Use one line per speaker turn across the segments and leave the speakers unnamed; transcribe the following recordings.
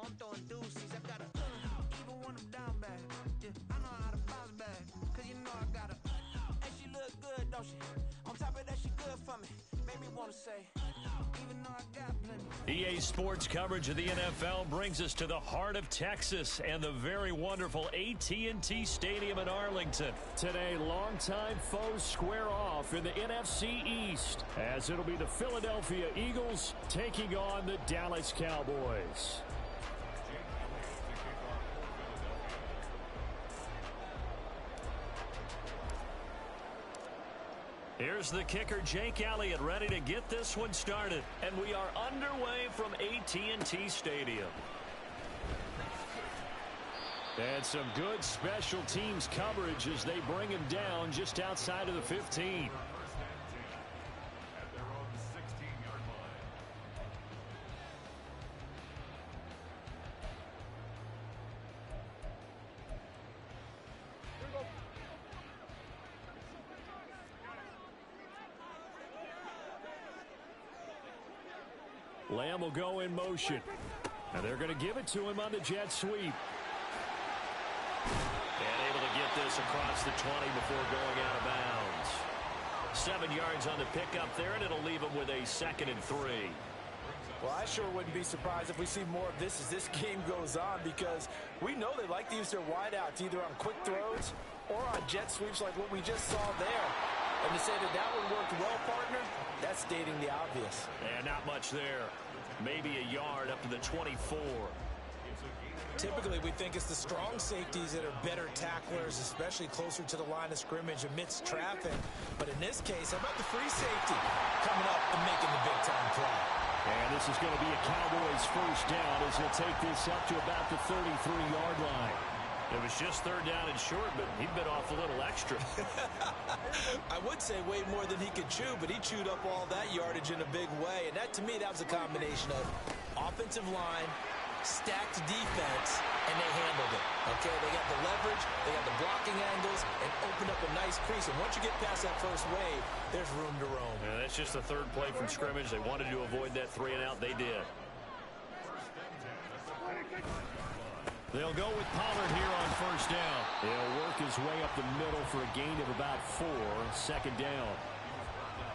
I'm throwing deuces. I got a even when I'm down bad. Yeah, I know how to bounce back. Cause you know I got a and she look good, don't she? On top of that, she good for me. Made me wanna say, even though I got plenty.
EA Sports coverage of the NFL brings us to the heart of Texas and the very wonderful AT&T Stadium in Arlington. Today, longtime foes square off in the NFC East as it'll be the Philadelphia Eagles taking on the Dallas Cowboys. Here's the kicker, Jake Elliott, ready to get this one started. And we are underway from AT&T Stadium. And some good special teams coverage as they bring him down just outside of the 15. Lamb will go in motion. And they're going to give it to him on the jet sweep. And able to get this across the 20 before going out of bounds. 7 yards on the pickup there, and it'll leave him with a 2nd and 3.
Well, I sure wouldn't be surprised if we see more of this as this game goes on, because we know they like to use their wideouts either on quick throws or on jet sweeps like what we just saw there. And to say that that one worked well, partner, that's stating the obvious.
And not much there. Maybe a yard up to the 24.
Typically, we think it's the strong safeties that are better tacklers, especially closer to the line of scrimmage amidst traffic. But in this case, how about the free safety coming up and making the big-time play?
And this is going to be a Cowboys first down as he'll take this up to about the 33-yard line. It was just 3rd down and short, but he bit off a little extra.
I would say way more than he could chew, but he chewed up all that yardage in a big way. And that, to me, that was a combination of offensive line, stacked defense, and they handled it. Okay, they got the leverage, they got the blocking angles, and opened up a nice crease. And once you get past that first wave, there's room to roam.
Yeah, that's just the 3rd play from scrimmage. They wanted to avoid that 3-and-out. They did. They'll go with Pollard here on first down. He'll work his way up the middle for a gain of about 4, 2nd down.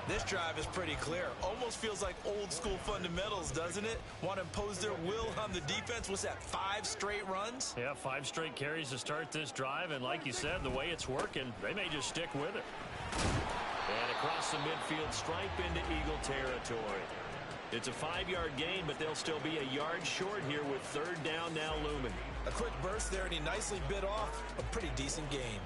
This drive is pretty clear. Almost feels like old school fundamentals, doesn't it? Want to impose their will on the defense. What's that, 5 straight runs?
Yeah, 5 straight carries to start this drive. And like you said, the way it's working, they may just stick with it. And across the midfield, stripe into Eagle territory. It's a 5-yard gain, but they'll still be a yard short here with 3rd down now looming.
A quick burst there, and he nicely bit off a pretty decent gain.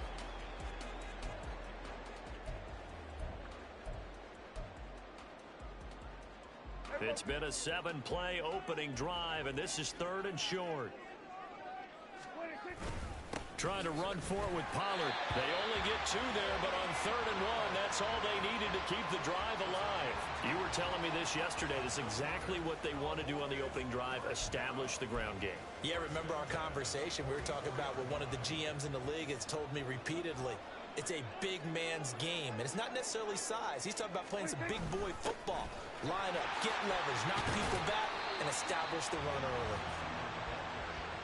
It's been a 7-play opening drive, and this is 3rd and short. Trying to run for it with Pollard. They only get 2 there, but on 3rd and 1, that's all they needed to keep the drive alive. You were telling me this yesterday. That's exactly what they want to do on the opening drive, establish the ground game.
Yeah, remember our conversation? We were talking about what one of the GMs in the league has told me repeatedly. It's a big man's game, and it's not necessarily size. He's talking about playing some big boy football. Line up, get leverage, knock people back, and establish the run early.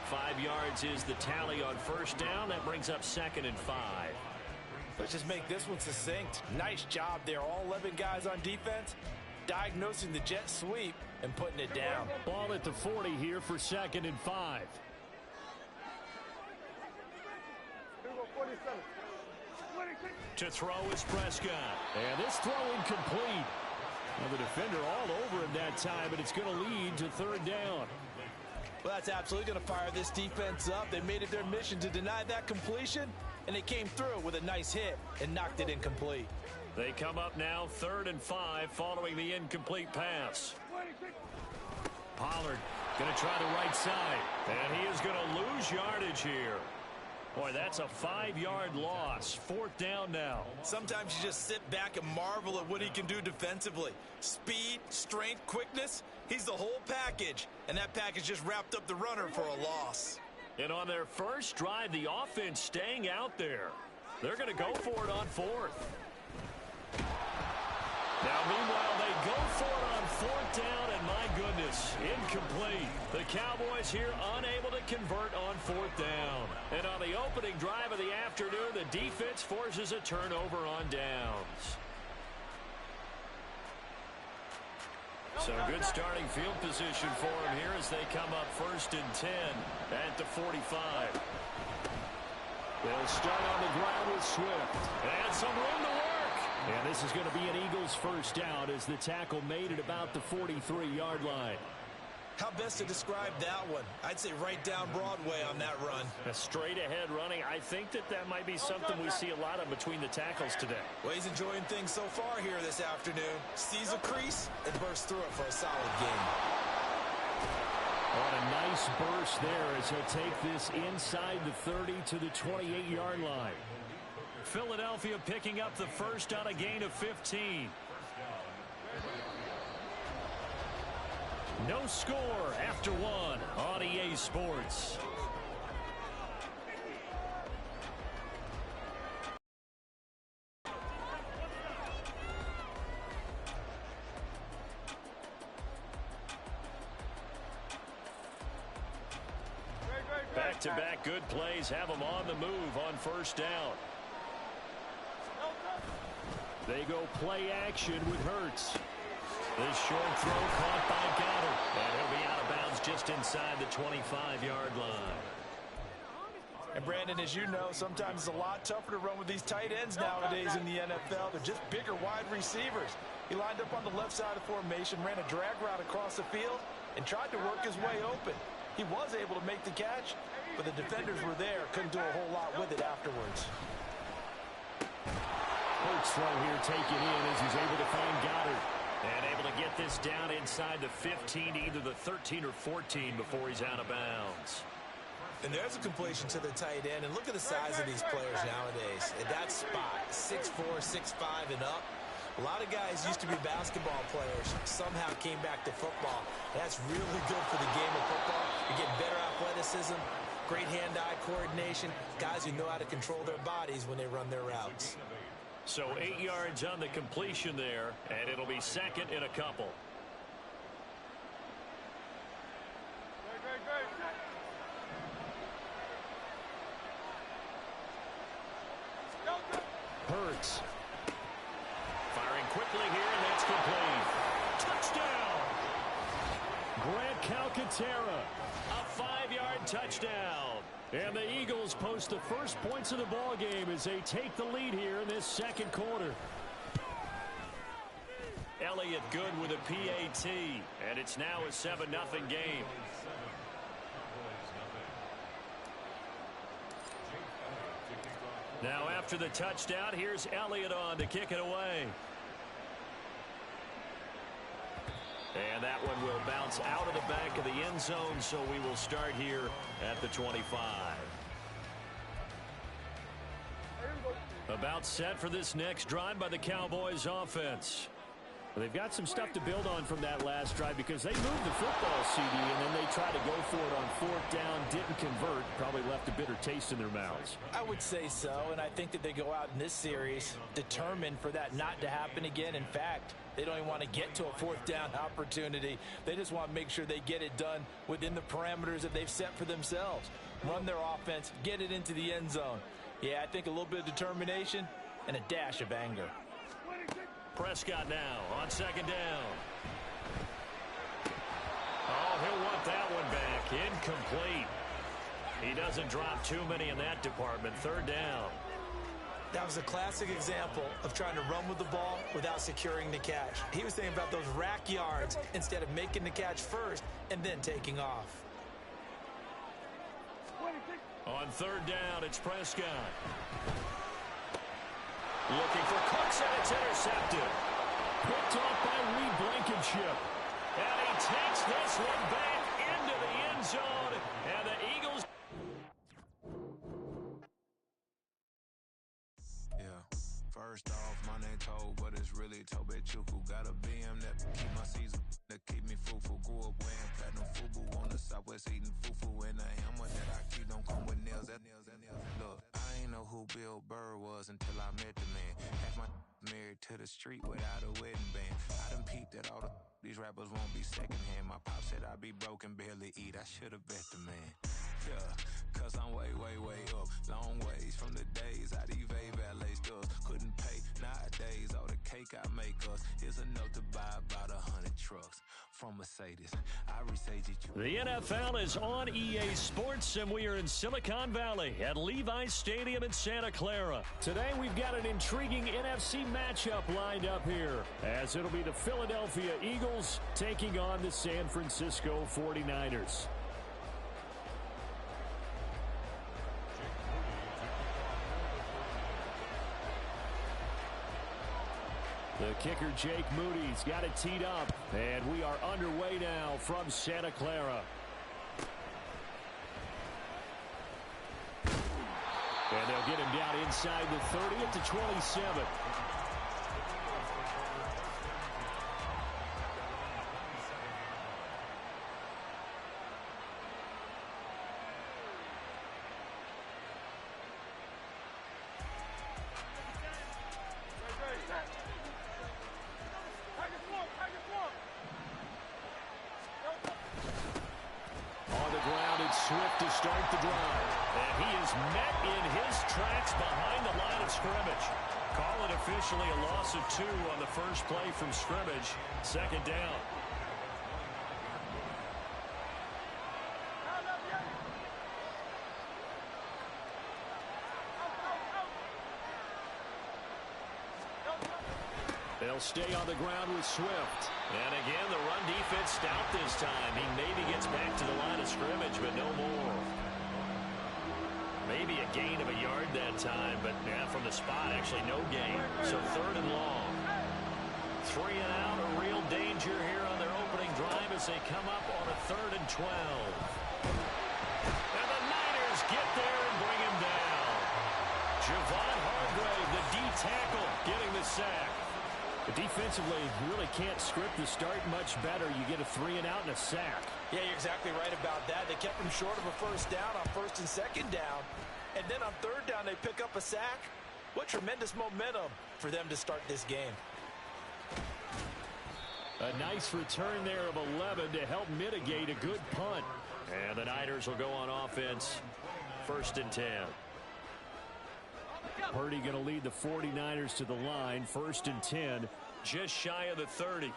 5 yards is the tally on first down. That brings up 2nd and 5.
Let's just make this one succinct. Nice job there. All 11 guys on defense diagnosing the jet sweep and putting it down.
Ball at the 40 here for 2nd and 5. To throw is Prescott. And this throw incomplete. Well, the defender all over him that time, but it's going to lead to 3rd down.
Well, that's absolutely going to fire this defense up. They made it their mission to deny that completion, and they came through with a nice hit and knocked it incomplete.
They come up now 3rd and 5 following the incomplete pass. Pollard going to try the right side, and he is going to lose yardage here. Boy, that's a 5-yard loss. 4th down now.
Sometimes you just sit back and marvel at what he can do defensively. Speed, strength, quickness, he's the whole package. And that package just wrapped up the runner for a loss.
And on their first drive, the offense staying out there. They're going to go for it on 4th. Now, meanwhile, they go for it on 4th down, and my goodness, incomplete. The Cowboys here unable to convert on fourth down. And on the opening drive of the afternoon, the defense forces a turnover on downs. So good starting field position for them here as they come up 1st and 10 at the 45. They'll start on the ground with Swift. And some room to work. And this is going to be an Eagles first down as the tackle made at about the 43-yard line.
How best to describe that one? I'd say right down Broadway on that run.
A straight-ahead running. I think that might be something we see a lot of between the tackles today.
Well, he's enjoying things so far here this afternoon. Sees a crease and bursts through it for a solid gain.
On a nice burst there as he'll take this inside the 30 to the 28-yard line. Philadelphia picking up the first on a gain of 15. No score after one on EA Sports. Back-to-back good plays have them on the move on first down. They go play action with Hurts. This short throw caught by Goddard. And he'll be out of bounds just inside the 25-yard line.
And Brandon, as you know, sometimes it's a lot tougher to run with these tight ends nowadays in the NFL. They're just bigger wide receivers. He lined up on the left side of the formation, ran a drag route across the field, and tried to work his way open. He was able to make the catch, but the defenders were there, couldn't do a whole lot with it afterwards.
Hurts throw here taken in as he's able to find Goddard. And able to get this down inside the 15, either the 13 or 14 before he's out of bounds.
And there's a completion to the tight end. And look at the size of these players nowadays. At that spot, 6'4", 6'5", and up. A lot of guys used to be basketball players, somehow came back to football. That's really good for the game of football. You get better athleticism, great hand-eye coordination, guys who know how to control their bodies when they run their routes.
So 8 yards on the completion there, and it'll be second in a couple. Hurts. Firing quickly here, and that's complete. Touchdown! Grant Calcaterra, a 5-yard touchdown. And the Eagles post the first points of the ball game as they take the lead here in this second quarter. Elliott good with a PAT, and it's now a 7-0 game. Now after the touchdown, here's Elliott on to kick it away. And that one will bounce out of the back of the end zone, so we will start here at the 25. About set for this next drive by the Cowboys offense. Well, they've got some stuff to build on from that last drive because they moved the football, CD, and then they tried to go for it on fourth down, didn't convert, probably left a bitter taste in their mouths.
I would say so, and I think that they go out in this series determined for that not to happen again. In fact, they don't even want to get to a fourth down opportunity. They just want to make sure they get it done within the parameters that they've set for themselves. Run their offense, get it into the end zone. Yeah, I think a little bit of determination and a dash of anger.
Prescott now on second down. Oh, he'll want that one back. Incomplete. He doesn't drop too many in that department. Third down.
That was a classic example of trying to run with the ball without securing the catch. He was thinking about those rack yards instead of making the catch first and then taking off.
On third down, it's Prescott. Looking for Cooks, and it's intercepted. Picked off by Reed Blankenship. And he takes this one back into the end zone. And the Eagles...
First off, my name Toe, but it's really Tobe Chuku. Got a BM that keep my season, that keep me fruitful. Grew up wearing platinum FUBU on the Southwest eating fufu. And the hammer that I keep don't come with nails. Look, I ain't know who Bill Burr was until I met the man. Half my married to to the street without a wedding band. I done peeped that all these rappers won't be secondhand. My pop said I'd be broken, barely eat. I should've bet the man. Yeah, cause I'm way, way, way up. Long ways from the days I evade valet stores. Couldn't pay nowadays. All the cake I make us is enough to buy about 100 trucks from Mercedes. I resage it.
The NFL is on EA Sports, and we are in Silicon Valley at Levi's Stadium in Santa Clara. Today, we've got an intriguing NFC matchup lined up here, as it'll be the Philadelphia Eagles taking on the San Francisco 49ers. The kicker, Jake Moody's got it teed up, and we are underway now from Santa Clara. And they'll get him down inside the 30 at the 27. Swift to start the drive. And he is met in his tracks behind the line of scrimmage. Call it officially a loss of 2 on the first play from scrimmage. Second down. They'll stay on the ground with Swift. And again, the run defense stout this time. He maybe gets back to the line of scrimmage, but no more. Maybe a gain of a yard that time, but yeah, from the spot, actually no gain. So 3rd and long. 3 and out, a real danger here on their opening drive as they come up on a 3rd and 12. And the Niners get there and bring him down. Javon Hargrave, the D tackle, getting the sack. But defensively, you really can't script the start much better. You get a 3 and out and a sack.
Yeah, you're exactly right about that. They kept him short of a first down on 1st and 2nd down. And then on 3rd down, they pick up a sack. What tremendous momentum for them to start this game.
A nice return there of 11 to help mitigate a good punt. And the Niners will go on offense. 1st and 10. Purdy going to lead the 49ers to the line. 1st and 10, just shy of the 30.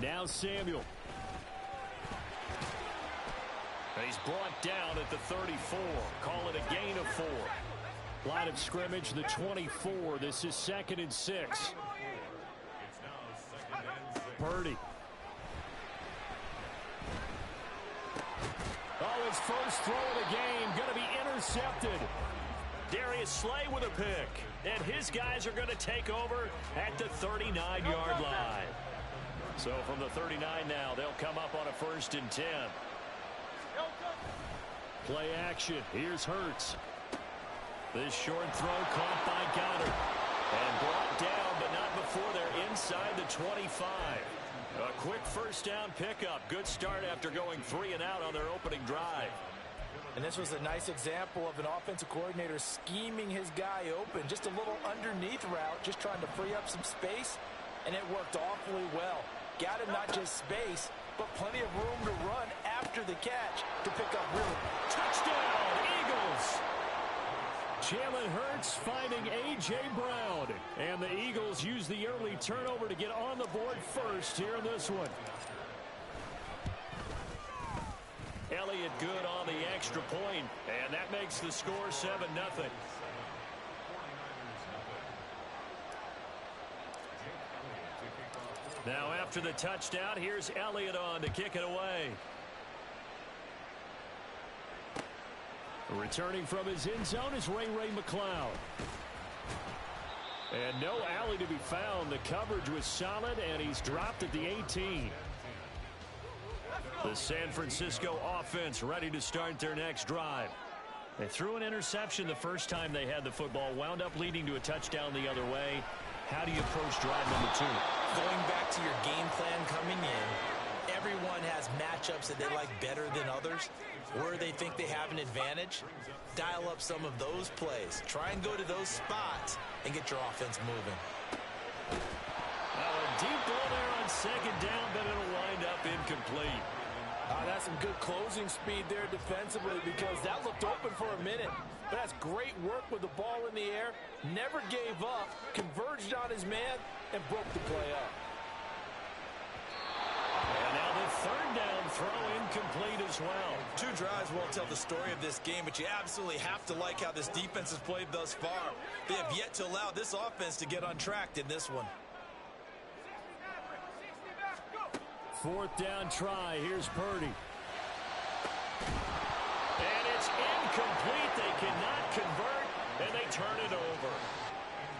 Now Samuel. He's brought down at the 34. Call it a gain of 4. Line of scrimmage, the 24. This is 2nd and 6. Purdy. Oh, his first throw of the game going to be intercepted. Darius Slay with a pick. And his guys are going to take over at the 39-yard line. So from the 39 now, they'll come up on a 1st and 10. Play action. Here's Hurts. This short throw caught by Goddard. And brought down, but not before they're inside the 25. A quick first down pickup. Good start after going 3 and out on their opening drive.
And this was a nice example of an offensive coordinator scheming his guy open. Just a little underneath route, just trying to free up some space. And it worked awfully well. Got him not just space, but plenty of room to run after the catch to pick up really.
Touchdown, Eagles! Jalen Hurts finding A.J. Brown. And the Eagles use the early turnover to get on the board first here in this one. Elliott good on the extra point, and that makes the score 7-0. Now after the touchdown, here's Elliott on to kick it away. Returning from his end zone is Ray McCloud. And no alley to be found. The coverage was solid, and he's dropped at the 18. The San Francisco offense ready to start their next drive. They threw an interception the first time they had the football, wound up leading to a touchdown the other way. How do you approach drive number 2?
Going back to your game plan coming in, everyone has matchups that they like better than others, where they think they have an advantage. Dial up some of those plays. Try and go to those spots and get your offense moving.
Now a deep ball there on second down, but it'll wind up incomplete.
That's some good closing speed there defensively, because that looked open for a minute. But that's great work with the ball in the air. Never gave up, converged on his man, and broke the play up.
And now the third down throw incomplete as well.
2 drives won't tell the story of this game, but you absolutely have to like how this defense has played thus far. They have yet to allow this offense to get untracked in this one.
Fourth down try. Here's Purdy. And it's incomplete. They cannot convert, and they turn it over.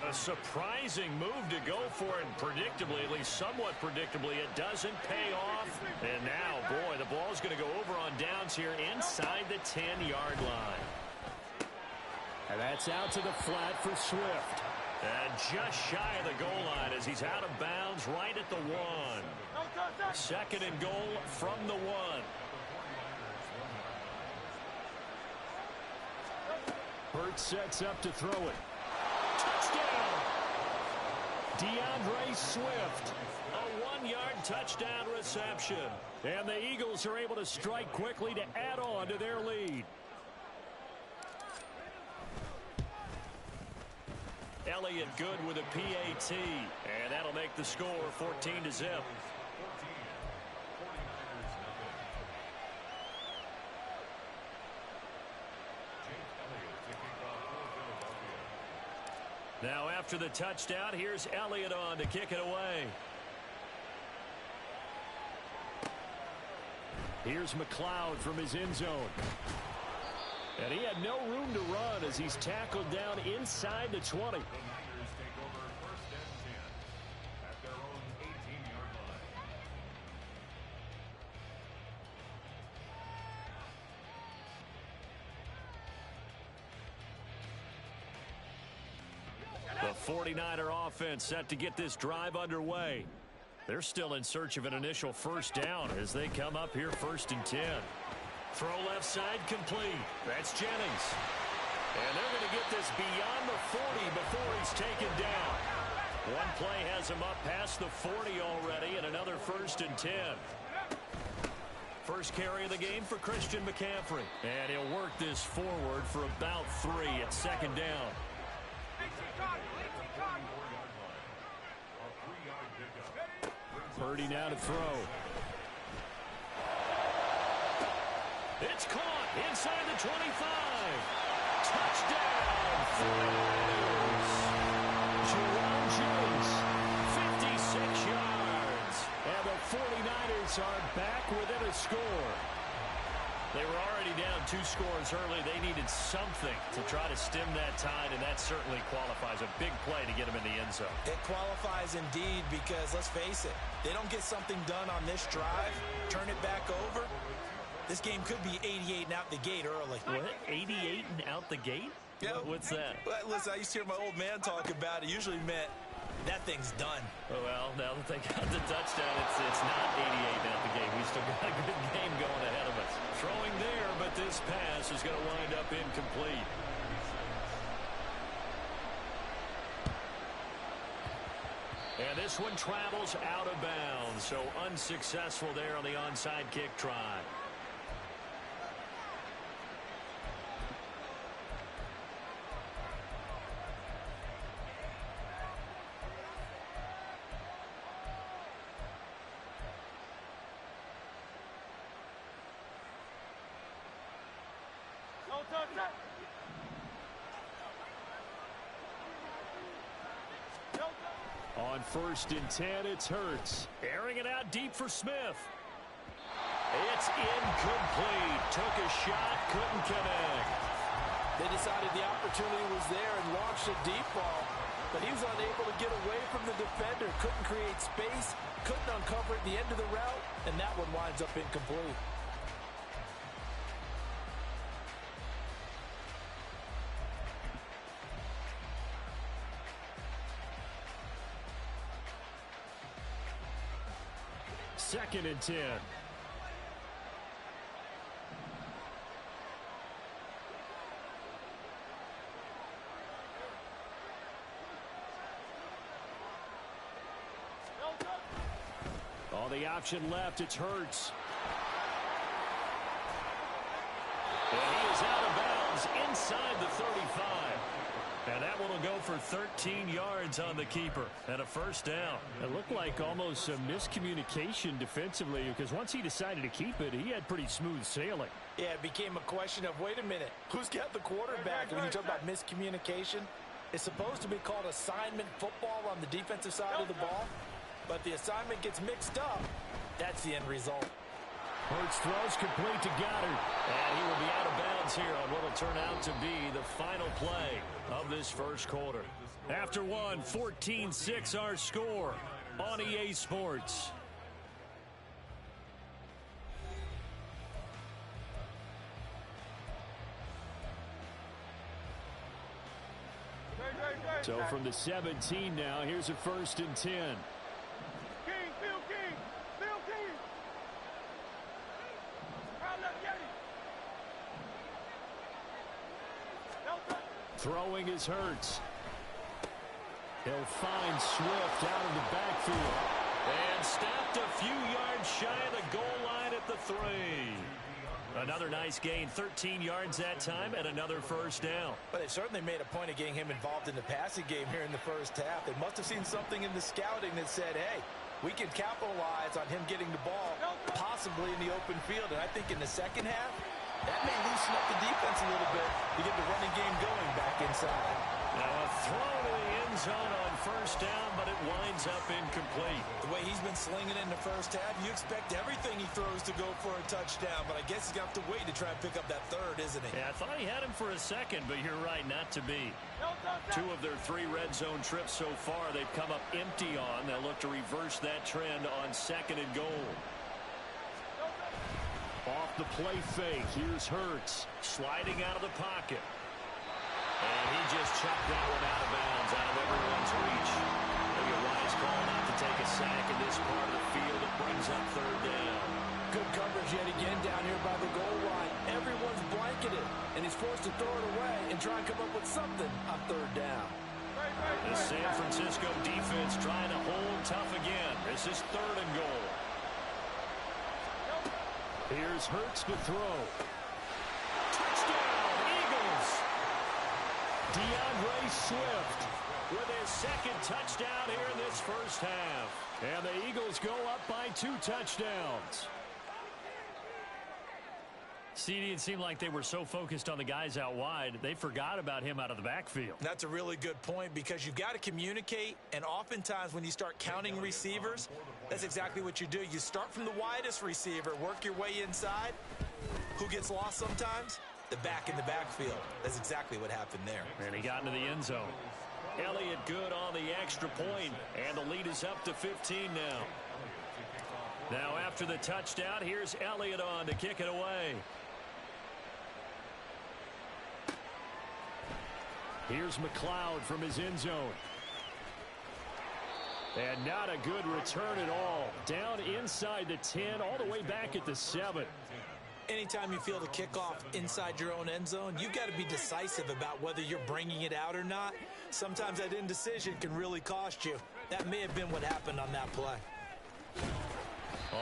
A surprising move to go for it, and predictably, at least somewhat predictably, it doesn't pay off. And now, boy, the ball's going to go over on downs here inside the 10-yard line. And that's out to the flat for Swift. And just shy of the goal line as he's out of bounds right at the 1. Second and goal from the 1. Hurts sets up to throw it. Touchdown! DeAndre Swift. A 1-yard touchdown reception. And the Eagles are able to strike quickly to add on to their lead. Elliott good with a PAT. And that'll make the score 14-0. Now after the touchdown, here's Elliott on to kick it away. Here's McLeod from his end zone. And he had no room to run as he's tackled down inside the 20. The 49er offense set to get this drive underway. They're still in search of an initial first down as they come up here 1st and 10. Throw left side complete. That's Jennings. And they're going to get this beyond the 40 before he's taken down. One play has him up past the 40 already, and another 1st and 10. First carry of the game for Christian McCaffrey. And he'll work this forward for about 3 at 2nd down. Purdy now to throw. It's caught inside the 25. Touchdown, 49ers. Jerome Jones, 56 yards. And the 49ers are back within a score. They were already down 2 scores early. They needed something to try to stem that tide, and that certainly qualifies. A big play to get them in the end zone.
It qualifies indeed because, let's face it, they don't get something done on this drive, turn it back over, this game could be 88 and out the gate early.
What? 88 and out the gate?
Yeah.
What's that?
Well, listen, I used to hear my old man talk about it. Usually meant that thing's done.
Well, now that they got the touchdown, it's not 88 and out the gate. We still got a good game going ahead of us. Throwing there, but this pass is going to wind up incomplete. And this one travels out of bounds, so unsuccessful there on the onside kick try. On 1st and 10, it's Hurts. Airing it out deep for Smith. It's incomplete. Took a shot, couldn't connect.
They decided the opportunity was there and launched a deep ball, but he was unable to get away from the defender. Couldn't create space, couldn't uncover at the end of the route, and that one winds up incomplete.
2nd and 10. All the option left, it's Hurts. And he is out of bounds inside the 35. And that one will go for 13 yards on the keeper and a first down. It looked like almost a miscommunication defensively because once he decided to keep it, he had pretty smooth sailing.
Yeah, it became a question of, wait a minute, who's got the quarterback? When you talk about miscommunication, it's supposed to be called assignment football on the defensive side of the ball. But the assignment gets mixed up. That's the end result.
Hurts throws complete to Goddard. And he will be out of bounds here on what will turn out to be the final play of this first quarter. After one, 14-6 our score on EA Sports. So from the 17 now, here's a 1st and 10. Throwing is Hurts. He'll find Swift out of the backfield. And stopped a few yards shy of the goal line at the 3. Another nice gain, 13 yards that time, and another first down.
But they certainly made a point of getting him involved in the passing game here in the first half. They must have seen something in the scouting that said, hey, we can capitalize on him getting the ball, possibly in the open field. And I think in the second half, that may loosen up the defense a little bit to get the running game going back inside.
Now a throw to the end zone on first down, but it winds up incomplete.
The way he's been slinging in the first half, you expect everything he throws to go for a touchdown, but I guess he's going to have to wait to try and pick up that third, isn't he?
Yeah, I thought he had him for a second, but you're right, not to be. 2 of their 3 red zone trips so far they've come up empty on. They'll look to reverse that trend on 2nd and goal. Off the play fake, here's Hurts, sliding out of the pocket. And he just chucked that one out of bounds, out of everyone's reach. Maybe a wise call not to take a sack in this part of the field. It brings up 3rd down.
Good coverage yet again down here by the goal line. Everyone's blanketed, and he's forced to throw it away and try and come up with something on 3rd down.
The San Francisco defense trying to hold tough again. This is 3rd and goal. Here's Hurts to throw. Touchdown, Eagles! DeAndre Swift with his 2nd touchdown here in this first half. And the Eagles go up by 2 touchdowns. CD, it seemed like they were so focused on the guys out wide, they forgot about him out of the backfield.
That's a really good point because you've got to communicate, and oftentimes when you start counting receivers, that's exactly what you do. You start from the widest receiver, work your way inside. Who gets lost sometimes? The back in the backfield. That's exactly what happened there.
And he got into the end zone. Elliott good on the extra point, and the lead is up to 15 now. Now after the touchdown, here's Elliott on to kick it away. Here's McLeod from his end zone. And not a good return at all. Down inside the 10, all the way back at the 7.
Anytime you feel the kickoff inside your own end zone, you've got to be decisive about whether you're bringing it out or not. Sometimes that indecision can really cost you. That may have been what happened on that play.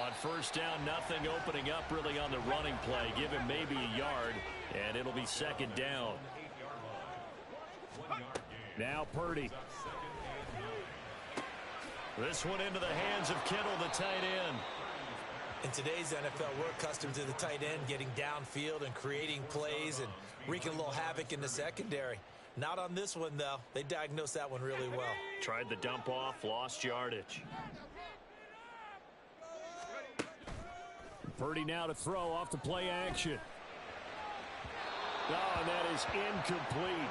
On first down, nothing opening up really on the running play. Give him maybe a yard, and it'll be 2nd down. Now Purdy. This one into the hands of Kittle, the tight end.
In today's NFL, we're accustomed to the tight end getting downfield and creating plays and wreaking a little havoc in the secondary. Not on this one, though. They diagnosed that one really well.
Tried the dump off, lost yardage. Purdy now to throw off the play action. Oh, and that is incomplete.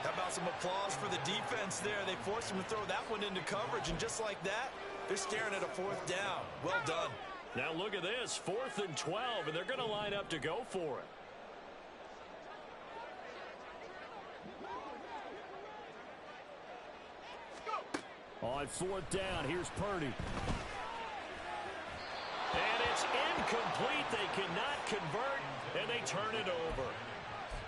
How about some applause for the defense there? They forced him to throw that one into coverage, and just like that, they're staring at a 4th down. Well done.
Now look at this, 4th and 12, and they're going to line up to go for it. On 4th down, here's Purdy. It's incomplete. They cannot convert, and they turn it over.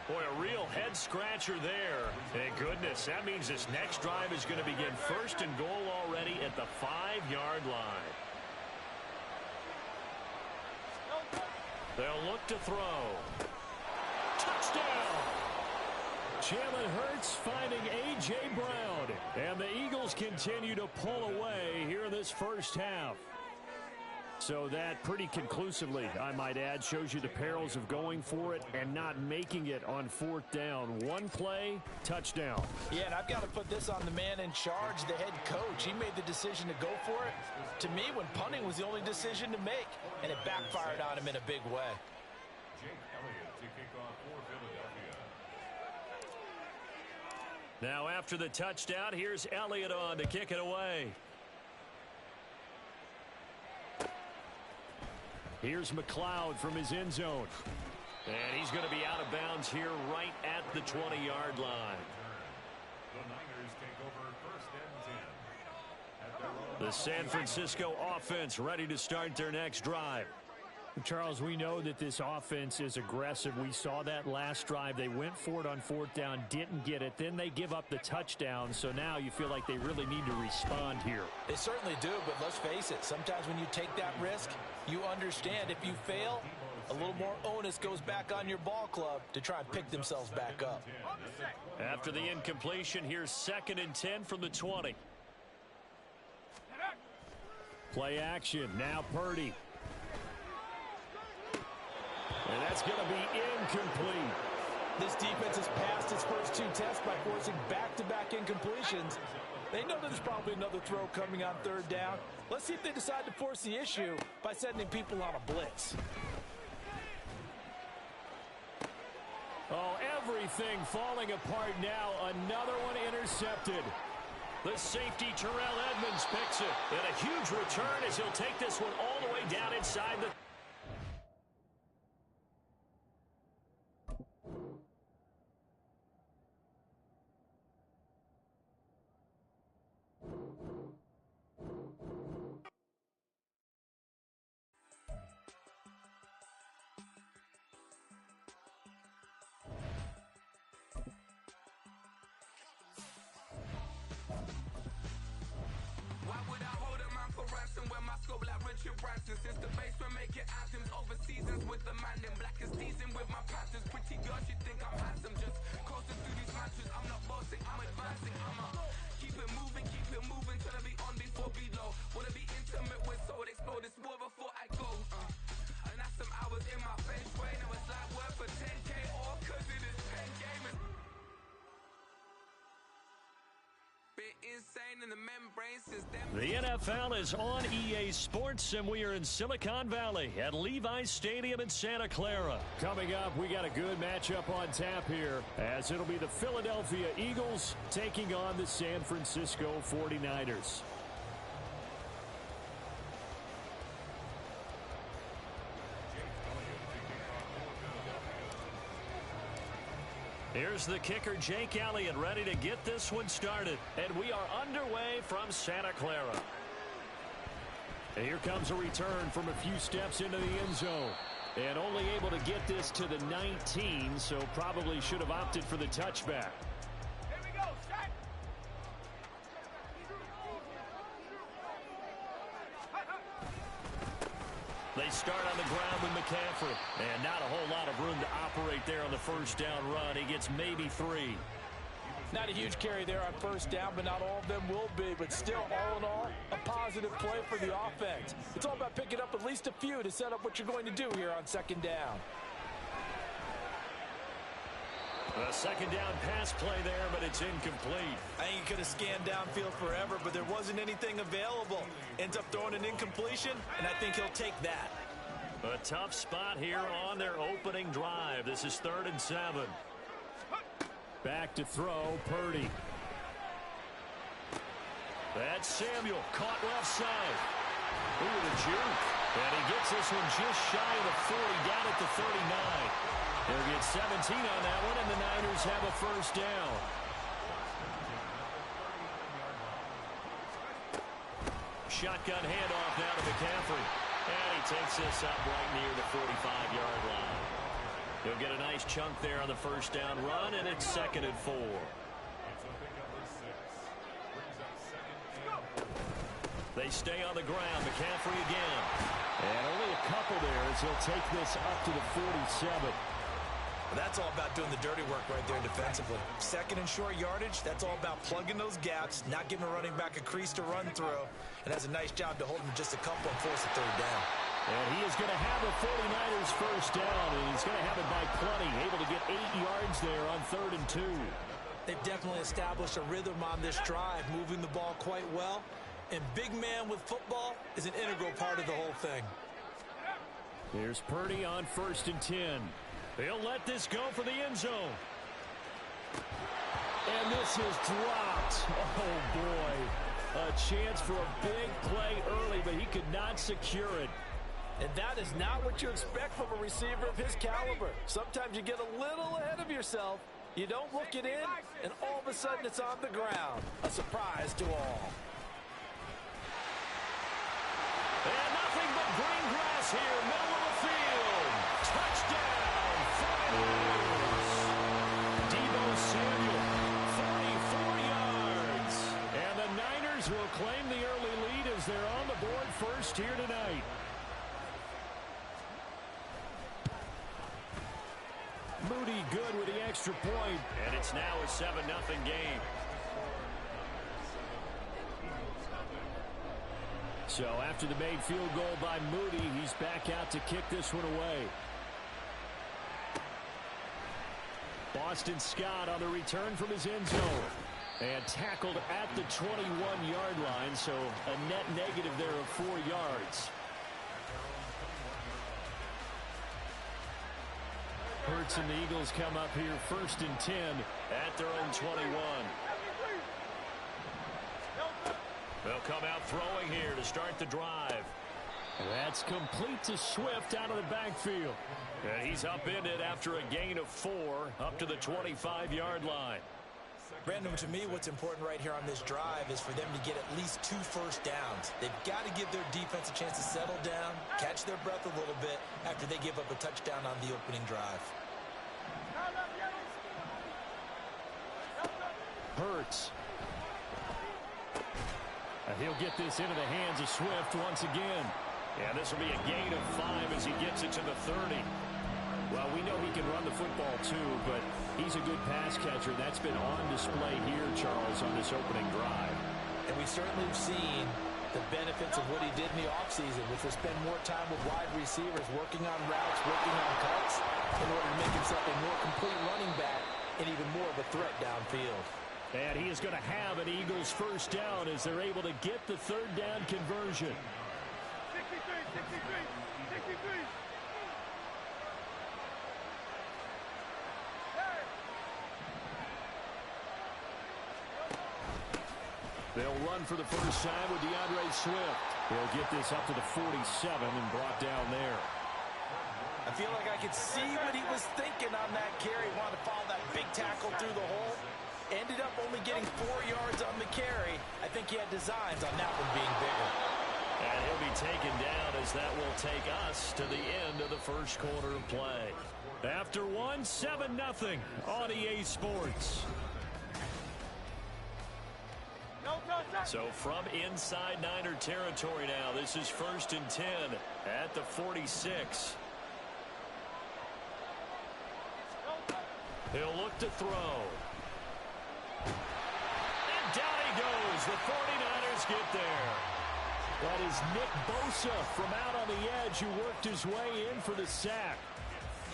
Boy, a real head-scratcher there. And goodness, that means this next drive is going to begin first and goal already at the 5-yard line. They'll look to throw. Touchdown! Jalen Hurts finding A.J. Brown. And the Eagles continue to pull away here in this first half. So that pretty conclusively, I might add, shows you the perils of going for it and not making it on 4th down. One play, touchdown.
Yeah, and I've got to put this on the man in charge, the head coach. He made the decision to go for it. To me, when punting was the only decision to make, and it backfired on him in a big way.
Now after the touchdown, here's Elliott on to kick it away. Here's McLeod from his end zone. And he's going to be out of bounds here right at the 20-yard line.
The Niners take over 1st and 10.
The San Francisco offense ready to start their next drive.
Charles, we know that this offense is aggressive. We saw that last drive. They went for it on 4th down, didn't get it. Then they give up the touchdown. So now you feel like they really need to respond here.
They certainly do, but let's face it. Sometimes when you take that risk, you understand if you fail, a little more onus goes back on your ball club to try and pick themselves back up.
After the incompletion, here's 2nd and 10 from the 20.
Play action. Now Purdy.
And that's going to be incomplete.
This defense has passed its first 2 tests by forcing back-to-back incompletions. They know there's probably another throw coming on 3rd down. Let's see if they decide to force the issue by sending people on a blitz.
Oh, everything falling apart now. Another one intercepted. The safety, Terrell Edmonds, picks it. And a huge return as he'll take this one all the way down inside the...
Since the basement making anthems over seasons with the man in black is seasoned with my patterns. Pretty girls, you think I'm handsome, just coasting through these matches. I'm not bossing, I'm advancing. I'ma keep it moving, till I be on before below. Wanna be intimate with soul, explore this war before I go. And that's some hours in my feng shui. Now it's like work for 10K, all cause it is pen gaming. Insane in the membrane system.
The NFL is on EA Sports, and we are in Silicon Valley at Levi's Stadium in Santa Clara.
Coming up, we got a good matchup on tap here, as it'll be the Philadelphia Eagles taking on the San Francisco 49ers.
Here's the kicker, Jake Elliott, ready to get this one started. And we are underway from Santa Clara.
And here comes a return from a few steps into the end zone. And only able to get this to the 19, so probably should have opted for the touchback.
Here we go, set.
They start on the ground with McCaffrey. And not a whole lot of room to operate there on the first down run. He gets maybe 3.
Not a huge carry there on 1st down, but not all of them will be. But still, all in all, a positive play for the offense. It's all about picking up at least a few to set up what you're going to do here on 2nd down.
A 2nd down pass play there, but it's incomplete.
I think he could have scanned downfield forever, but there wasn't anything available. Ends up throwing an incompletion, and I think he'll take that.
A tough spot here on their opening drive. This is 3rd and 7.
Back to throw, Purdy.
That's Samuel, caught left side. Ooh, the juke. And he gets this one just shy of the 40, down at the 39. They'll get 17 on that one, and the Niners have a 1st down. Shotgun handoff now to McCaffrey. And he takes this up right near the 45-yard line. He'll get a nice chunk there on the first down run, and it's 2nd and 4. They stay on the ground. McCaffrey again.
And only a couple there as he'll take this up to the 47.
Well, that's all about doing the dirty work right there defensively. 2nd and short yardage, that's all about plugging those gaps, not giving a running back a crease to run through, and has a nice job to hold him just a couple and force a 3rd down.
And he is going to have the 49ers first down, and he's going to have it by plenty, able to get 8 yards there on 3rd and 2.
They've definitely established a rhythm on this drive, moving the ball quite well. And big man with football is an integral part of the whole thing.
Here's Purdy on 1st and 10. He'll let this go for the end zone. And this is dropped. Oh, boy. A chance for a big play early, but he could not secure it.
And that is not what you expect from a receiver of his caliber. Sometimes you get a little ahead of yourself. You don't look it in, and all of a sudden it's on the ground. A surprise to all.
And nothing but green grass here, middle of the field. Touchdown, 49ers. Deebo Samuel, 44 yards.
And the Niners will claim the early lead as they're on the board first here tonight. Moody good with the extra point.
And it's now a 7-0 game.
So after the made field goal by Moody, he's back out to kick this one away. Boston Scott on the return from his end zone. And tackled at the 21-yard line, so a net negative there of 4 yards. Hurts and the Eagles come up here 1st and 10
at their own 21. They'll come out throwing here to start the drive.
That's complete to Swift out of the backfield.
And he's upended after a gain of 4 up to the 25-yard line.
Brandon, to me, what's important right here on this drive is for them to get at least 2 first downs. They've got to give their defense a chance to settle down, catch their breath a little bit after they give up a touchdown on the opening drive.
Hurts. He'll get this into the hands of Swift once again.
Yeah, this will be a gain of 5 as he gets it to the 30.
Well, we know he can run the football too, but he's a good pass catcher. That's been on display here, Charles, on this opening drive.
And we certainly have seen the benefits of what he did in the offseason, which was spend more time with wide receivers, working on routes, working on cuts, in order to make himself a more complete running back and even more of a threat downfield.
And he is going to have an Eagles first down as they're able to get the 3rd down conversion.
63.
They'll run for the first time with DeAndre Swift. He'll get this up to the 47 and brought down there.
I feel like I could see what he was thinking on that carry. Wanted to follow that big tackle through the hole. Ended up only getting 4 yards on the carry. I think he had designs on that one being bigger.
And he'll be taken down as that will take us to the end of the first quarter of play.
After 7-0 on EA Sports.
So from inside Niner territory now, this is 1st and 10 at the 46. He'll look to throw. And down he goes. The 49ers get there.
That is Nick Bosa from out on the edge who worked his way in for the sack.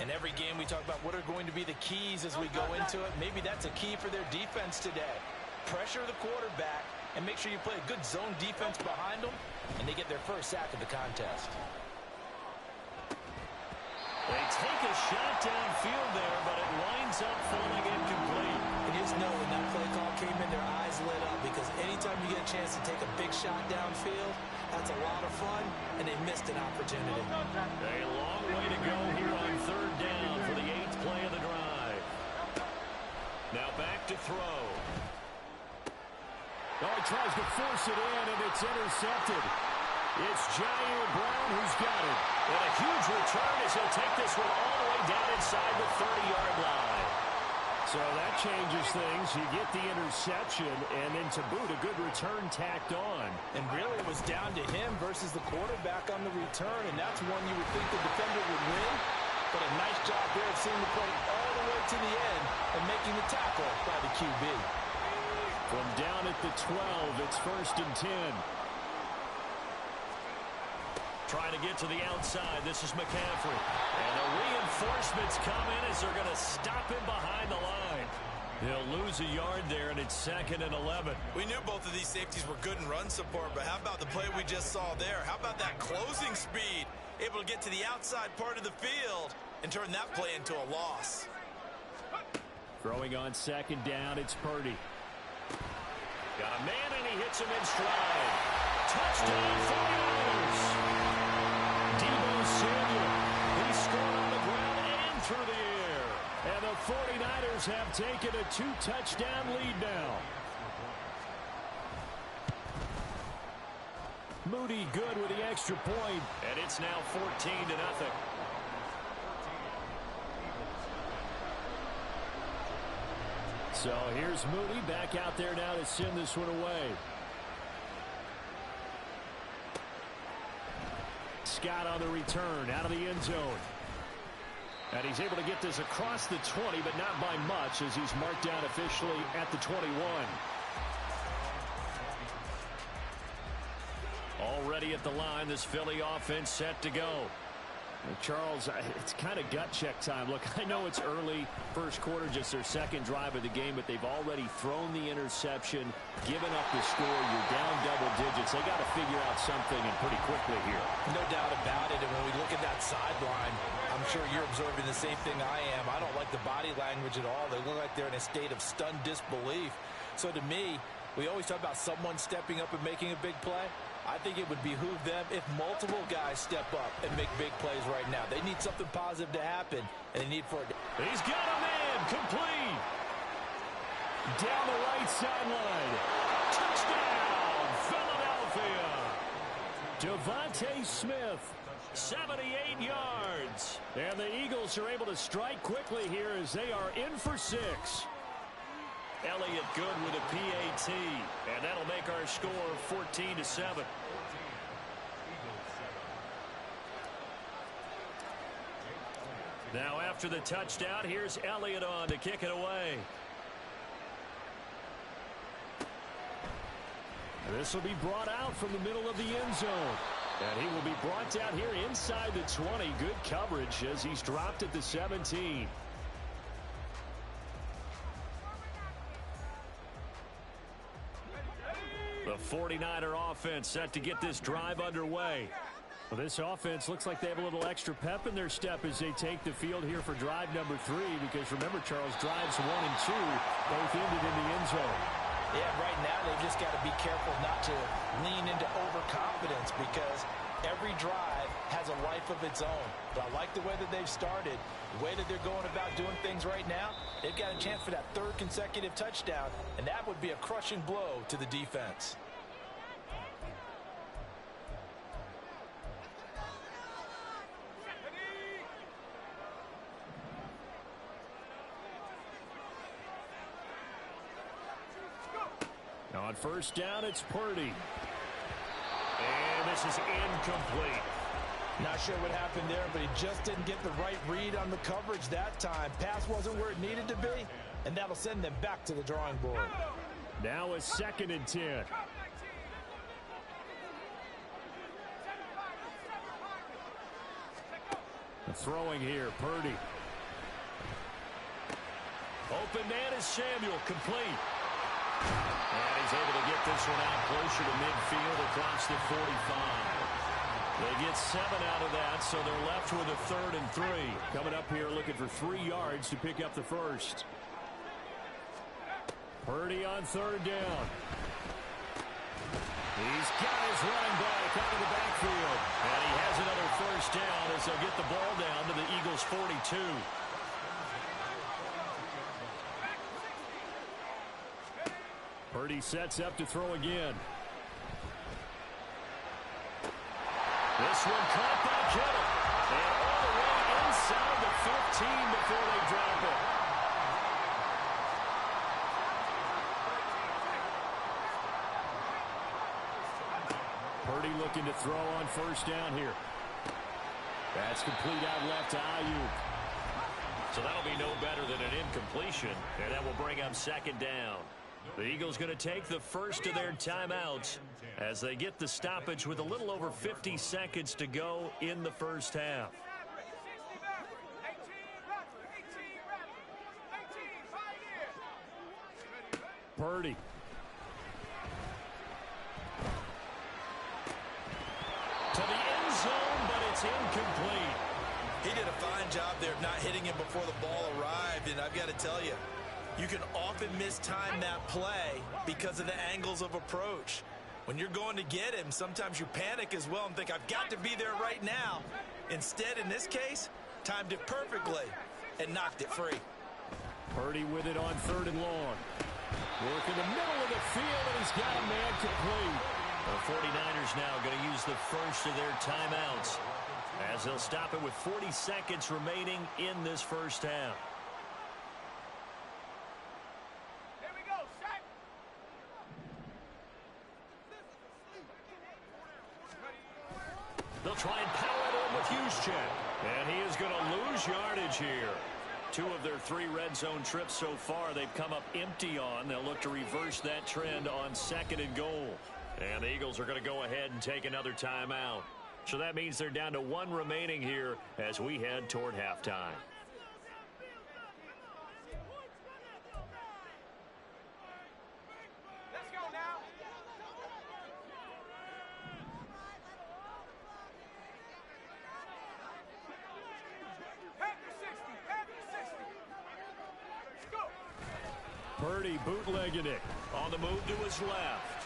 In every game we talk about what are going to be the keys as we go into it. Maybe that's a key for their defense today. Pressure the quarterback and make sure you play a good zone defense behind them, and they get their first sack of the contest.
They take a shot downfield there, but it winds up falling incomplete.
And just know when that play call came in, their eyes lit up, because anytime you get a chance to take a big shot downfield, that's a lot of fun, and they missed an opportunity.
A long way to go here on 3rd down for the 8th play of the drive. Now back to throw.
Oh, he tries to force it in, and it's intercepted. It's Jair Brown who's got it. And a huge return as he'll take this one all the way down inside the 30-yard line. So that changes things. You get the interception, and then to boot, a good return tacked on.
And really it was down to him versus the quarterback on the return, and that's one you would think the defender would win. But a nice job there of seeing the play all the way to the end and making the tackle by the QB.
From down at the 12, it's 1st and 10.
Trying to get to the outside. This is McCaffrey. And the reinforcements come in as they're going to stop him behind the line. He'll lose a yard there, and it's 2nd and 11.
We knew both of these safeties were good in run support, but how about the play we just saw there? How about that closing speed? Able to get to the outside part of the field and turn that play into a loss.
Throwing on 2nd down, it's Purdy.
Got a man, and he hits him in stride. Touchdown, 49ers. Samuel, he scored on the ground and through the air. And the 49ers have taken a 2-touchdown lead now. Moody good with the extra point. And it's now 14-0.
So here's Moody back out there now to send this one away. Scott on the return out of the end zone. And he's able to get this across the 20, but not by much as he's marked down officially at the 21. Already at the line, this Philly offense set to go. Charles, it's kind of gut check time. Look, I know it's early, first quarter, just their second drive of the game, but they've already thrown the interception, given up the score. You're down double digits. They got to figure out something, and pretty quickly here.
No doubt about it. And when we look at that sideline, I'm sure you're observing the same thing I am. I don't like the body language at all. They look like they're in a state of stunned disbelief. So to me, we always talk about someone stepping up and making a big play. I think it would behoove them if multiple guys step up and make big plays right now. They need something positive to happen, and they need for it.
He's got a man complete.
Down the right sideline.
Touchdown, Philadelphia.
Devontae Smith,
78 yards.
And the Eagles are able to strike quickly here as they are in for 6.
Elliott good with a PAT, and that'll make our score 14-7. Now after the touchdown, here's Elliott on to kick it away.
This will be brought out from the middle of the end zone. And he will be brought down here inside the 20. Good coverage as he's dropped at the 17.
The 49er offense set to get this drive underway.
Well, this offense looks like they have a little extra pep in their step as they take the field here for drive number 3. Because remember, Charles, drives 1 and 2 both ended in the end zone.
Yeah, right now they've just got to be careful not to lean into overconfidence because every drive has a life of its own. But I like the way that they've started, the way that they're going about doing things right now. They've got a chance for that 3rd consecutive touchdown, and that would be a crushing blow to the defense.
On 1st down, it's Purdy.
And this is incomplete.
Not sure what happened there, but he just didn't get the right read on the coverage that time. Pass wasn't where it needed to be, and that'll send them back to the drawing board.
Now a 2nd and 10. Throwing here, Purdy.
Open man is Samuel, complete. And he's able to get this one out closer to midfield across the 45. They get 7 out of that, so they're left with a 3rd and 3.
Coming up here looking for 3 yards to pick up the first. Purdy on 3rd down. He's got his running back out of the backfield.
And he has another 1st down as they'll get the ball down to the Eagles' 42.
Purdy sets up to throw again.
This one caught by Kittle. And all the way inside the 15 before they drop it. Purdy looking to throw on first down here. That's complete out left to Ayuk. So that'll be no better than an incompletion, and that will bring up second down. The Eagles going to take the first of their timeouts as they get the stoppage with a little over 50 seconds to go in the first half. Purdy. To the end zone, but it's incomplete.
He did a fine job there of not hitting him before the ball arrived, and I've got to tell you, you can often mistime that play because of the angles of approach. When you're going to get him, sometimes you panic as well and think, I've got to be there right now. Instead, in this case, timed it perfectly and knocked it free.
Purdy with it on third and long. Work in the middle of the field, and he's got a man complete.
The 49ers now going to use the first of their timeouts as they'll stop it with 40 seconds remaining in this first half.
Here we go, set.
They'll try and power it in with Juszczyk. And he is going to lose yardage here. 2 of their 3 red zone trips so far they've come up empty on. They'll look to reverse that trend on second and goal. And the Eagles are going to go ahead and take another timeout. So that means they're down to 1 remaining here as we head toward halftime.
Let's go now. Pack to 60. Pack to 60. Let's go.
Purdy bootlegging it.
On the move to his left.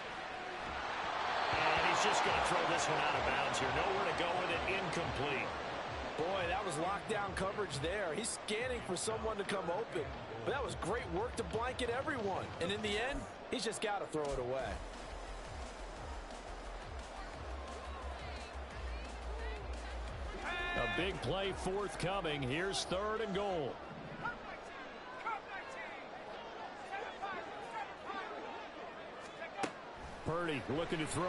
And he's just going to throw this one out of bounds here. Nowhere to go with it. Incomplete.
Boy, that was lockdown coverage there. He's scanning for someone to come open. But that was great work to blanket everyone. And in the end, he's just got to throw it away.
A big play forthcoming. Here's third and goal. Purdy looking to throw.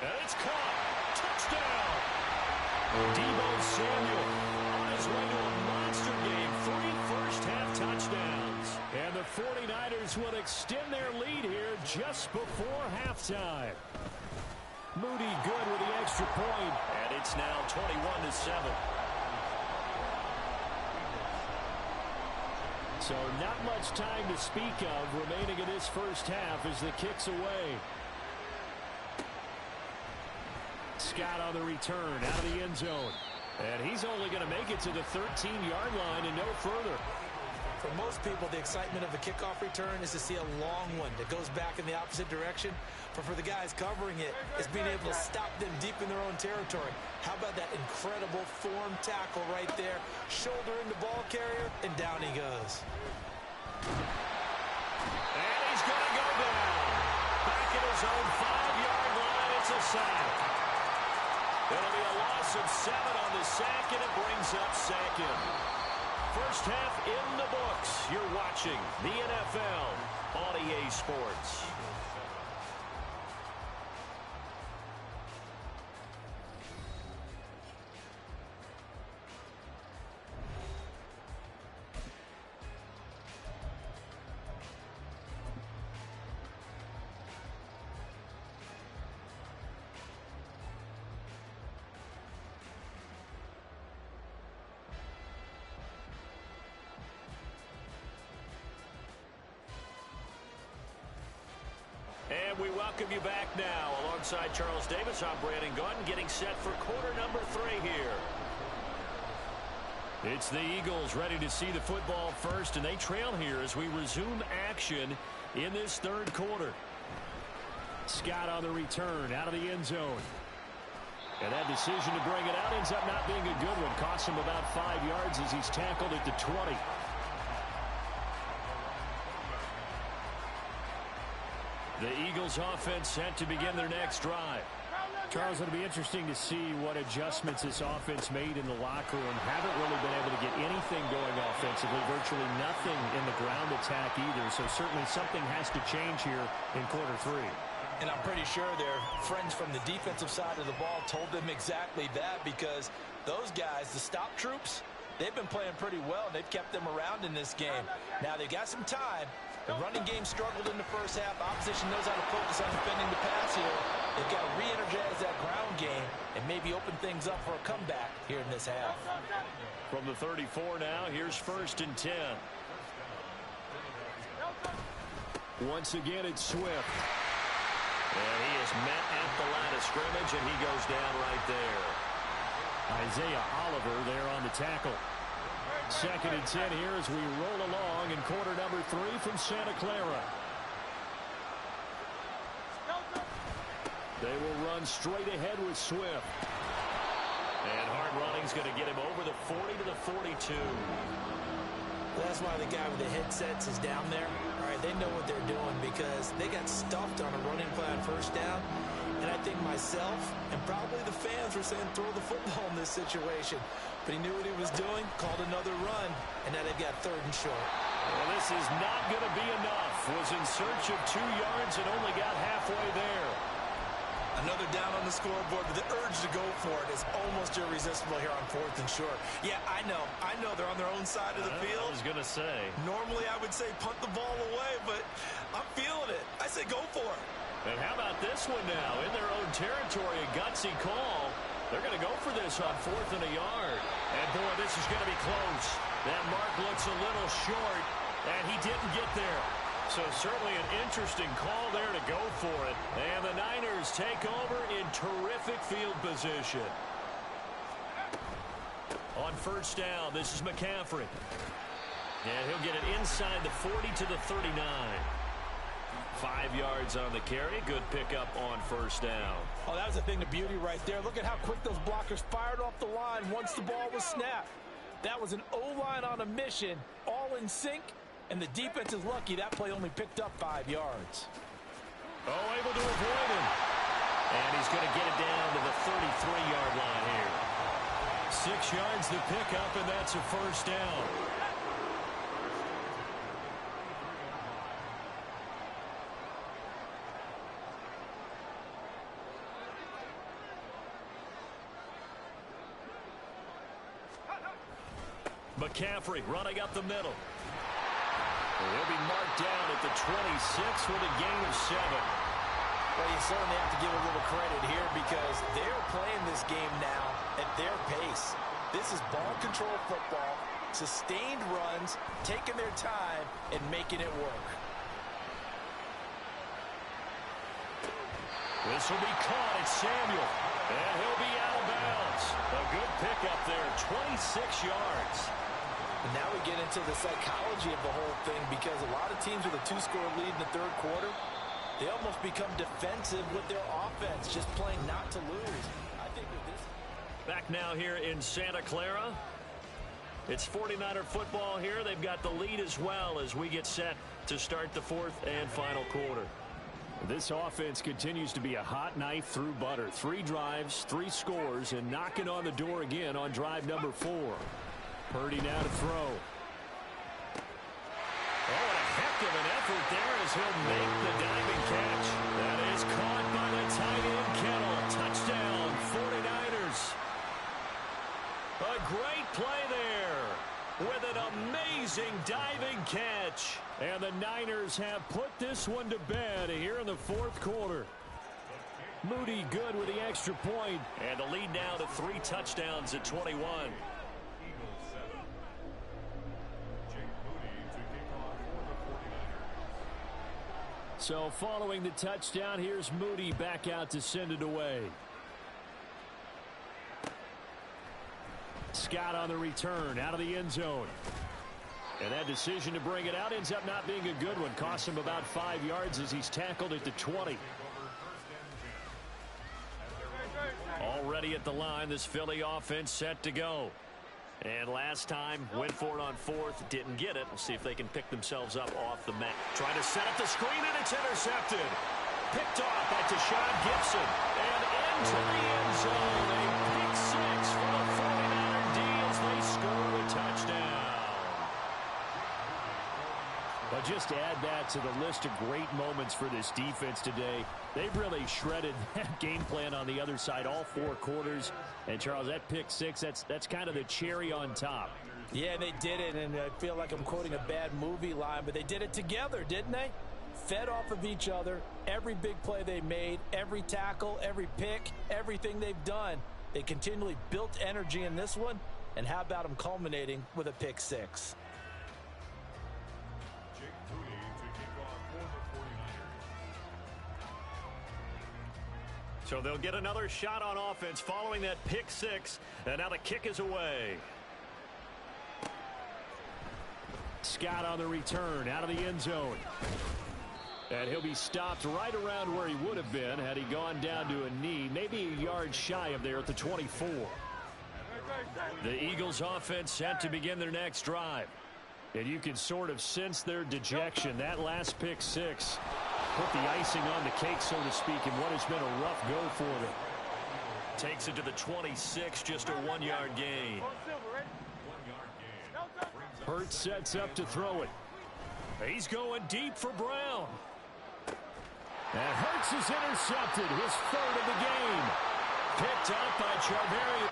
And it's caught. Touchdown. Deebo Samuel on his way to a monster game. 3 first-half touchdowns.
And the 49ers will extend their lead here just before halftime. Moody good with the extra point.
And it's now 21-7.
So not much time to speak of remaining in this first half as the kick's away. Scott on the return out of the end zone. And he's only going to make it to the 13-yard line and no further.
For most people, the excitement of the kickoff return is to see a long one that goes back in the opposite direction. But for the guys covering it, it's being able to stop them deep in their own territory. How about that incredible form tackle right there? Shoulder into ball carrier, and down he goes.
And he's going to go down. Back at his own 5-yard line, it's a sack. It'll be a loss of 7 on the sack, and it brings up second. First half in the books. You're watching the NFL on EA Sports. And we welcome you back now. Alongside Charles Davis, I'm Brandon Gunn, getting set for quarter number 3 here.
It's the Eagles ready to see the football first, and they trail here as we resume action in this third quarter. Scott on the return out of the end zone. And that decision to bring it out ends up not being a good one. Costs him about 5 yards as he's tackled at the 20. The Eagles offense set to begin their next drive. Charles, it'll be interesting to see what adjustments this offense made in the locker room. Haven't really been able to get anything going offensively, virtually nothing in the ground attack either. So certainly something has to change here in quarter three.
And I'm pretty sure their friends from the defensive side of the ball told them exactly that, because those guys, the stop troops, they've been playing pretty well. They've kept them around in this game. Now they've got some time. The running game struggled in the first half. Opposition knows how to focus on defending the pass here. They've got to re-energize that ground game and maybe open things up for a comeback here in this half.
From the 34 now, here's 1st and 10. Once again, it's Swift. And he is met at the line of scrimmage, and he goes down right there.
Isaiah Oliver there on the tackle. 2nd and 10 here as we roll along in quarter number 3 from Santa Clara. They will run straight ahead with Swift.
And hard running's going to get him over the 40 to the 42.
That's why the guy with the headsets is down there. All right, they know what they're doing because they got stuffed on a running play on first down. And I think myself and probably the fans were saying throw the football in this situation. But he knew what he was doing, called another run, and now they've got 3rd and short.
Well, this is not going to be enough. Was in search of 2 yards and only got halfway there.
Another down on the scoreboard, but the urge to go for it is almost irresistible here on 4th and short. Yeah, I know they're on their own side of the field.
I was going to say.
Normally I would say punt the ball away, but I'm feeling it. I say go for it.
And how about this one now? In their own territory, a gutsy call. They're going to go for this on 4th and a yard. And, boy, this is going to be close. That mark looks a little short, and he didn't get there. So certainly an interesting call there to go for it. And the Niners take over in terrific field position. On 1st down, this is McCaffrey. And he'll get it inside the 40 to the 39. 5 yards on the carry. Good pickup on 1st down.
Oh, that was a thing of beauty right there. Look at how quick those blockers fired off the line once the ball was snapped. That was an O-line on a mission, all in sync, and the defense is lucky that play only picked up 5 yards.
Oh, able to avoid him. And he's going to get it down to the 33-yard line here. 6 yards to pick up, and that's a 1st down. McCaffrey running up the middle. He'll be marked down at the 26 with a gain of 7.
Well, you certainly have to give a little credit here because they're playing this game now at their pace. This is ball control football, sustained runs, taking their time, and making it work.
This will be caught at Samuel, and he'll be out of bounds. A good pickup there, 26 yards.
And now we get into the psychology of the whole thing because a lot of teams with a 2-score lead in the 3rd quarter, they almost become defensive with their offense, just playing not to lose. I think with this...
Back now here in Santa Clara. It's 49er football here. They've got the lead as well as we get set to start the 4th and final quarter.
This offense continues to be a hot knife through butter. 3 drives, 3 scores, and knocking on the door again on drive number 4. Purdy now to throw.
Oh, what a heck of an effort there as he'll make the diving catch. That is caught by the tight end Kittle. Touchdown, 49ers. A great play there with an amazing diving catch.
And the Niners have put this one to bed here in the 4th quarter. Moody good with the extra point.
And the lead now to 3 touchdowns at 21.
So following the touchdown, here's Moody back out to send it away. Scott on the return out of the end zone. And that decision to bring it out ends up not being a good one. Costs him about 5 yards as he's tackled at the 20. Already at the line, this Philly offense set to go. And last time, went for it on 4th, didn't get it. We'll see if they can pick themselves up off the mat.
Trying to set up the screen, and it's intercepted. picked off by Deshaun Gibson. And into the end zone. A pick six for the 49er D as they score a touchdown. But just to add that to the list of great moments for this defense today, they've really shredded that game plan on the other side all 4 quarters. And, Charles, that pick six, that's kind of the cherry on top.
Yeah, they did it, and I feel like I'm quoting a bad movie line, but they did it together, didn't they? Fed off of each other, every big play they made, every tackle, every pick, everything they've done. They continually built energy in this one, and how about them culminating with a pick six?
So they'll get another shot on offense following that pick six, and now the kick is away. Scott on the return out of the end zone. And he'll be stopped right around where he would have been had he gone down to a knee, maybe a yard shy of there at the 24. The Eagles offense set to begin their next drive. And you can sort of sense their dejection. That last pick six put the icing on the cake, so to speak, in what has been a rough go for them. Takes it to the 26, just a 1-yard gain. Hurts sets up to throw it. He's going deep for Brown. And Hurts is intercepted, his 3rd of the game. Picked up by Charvarius.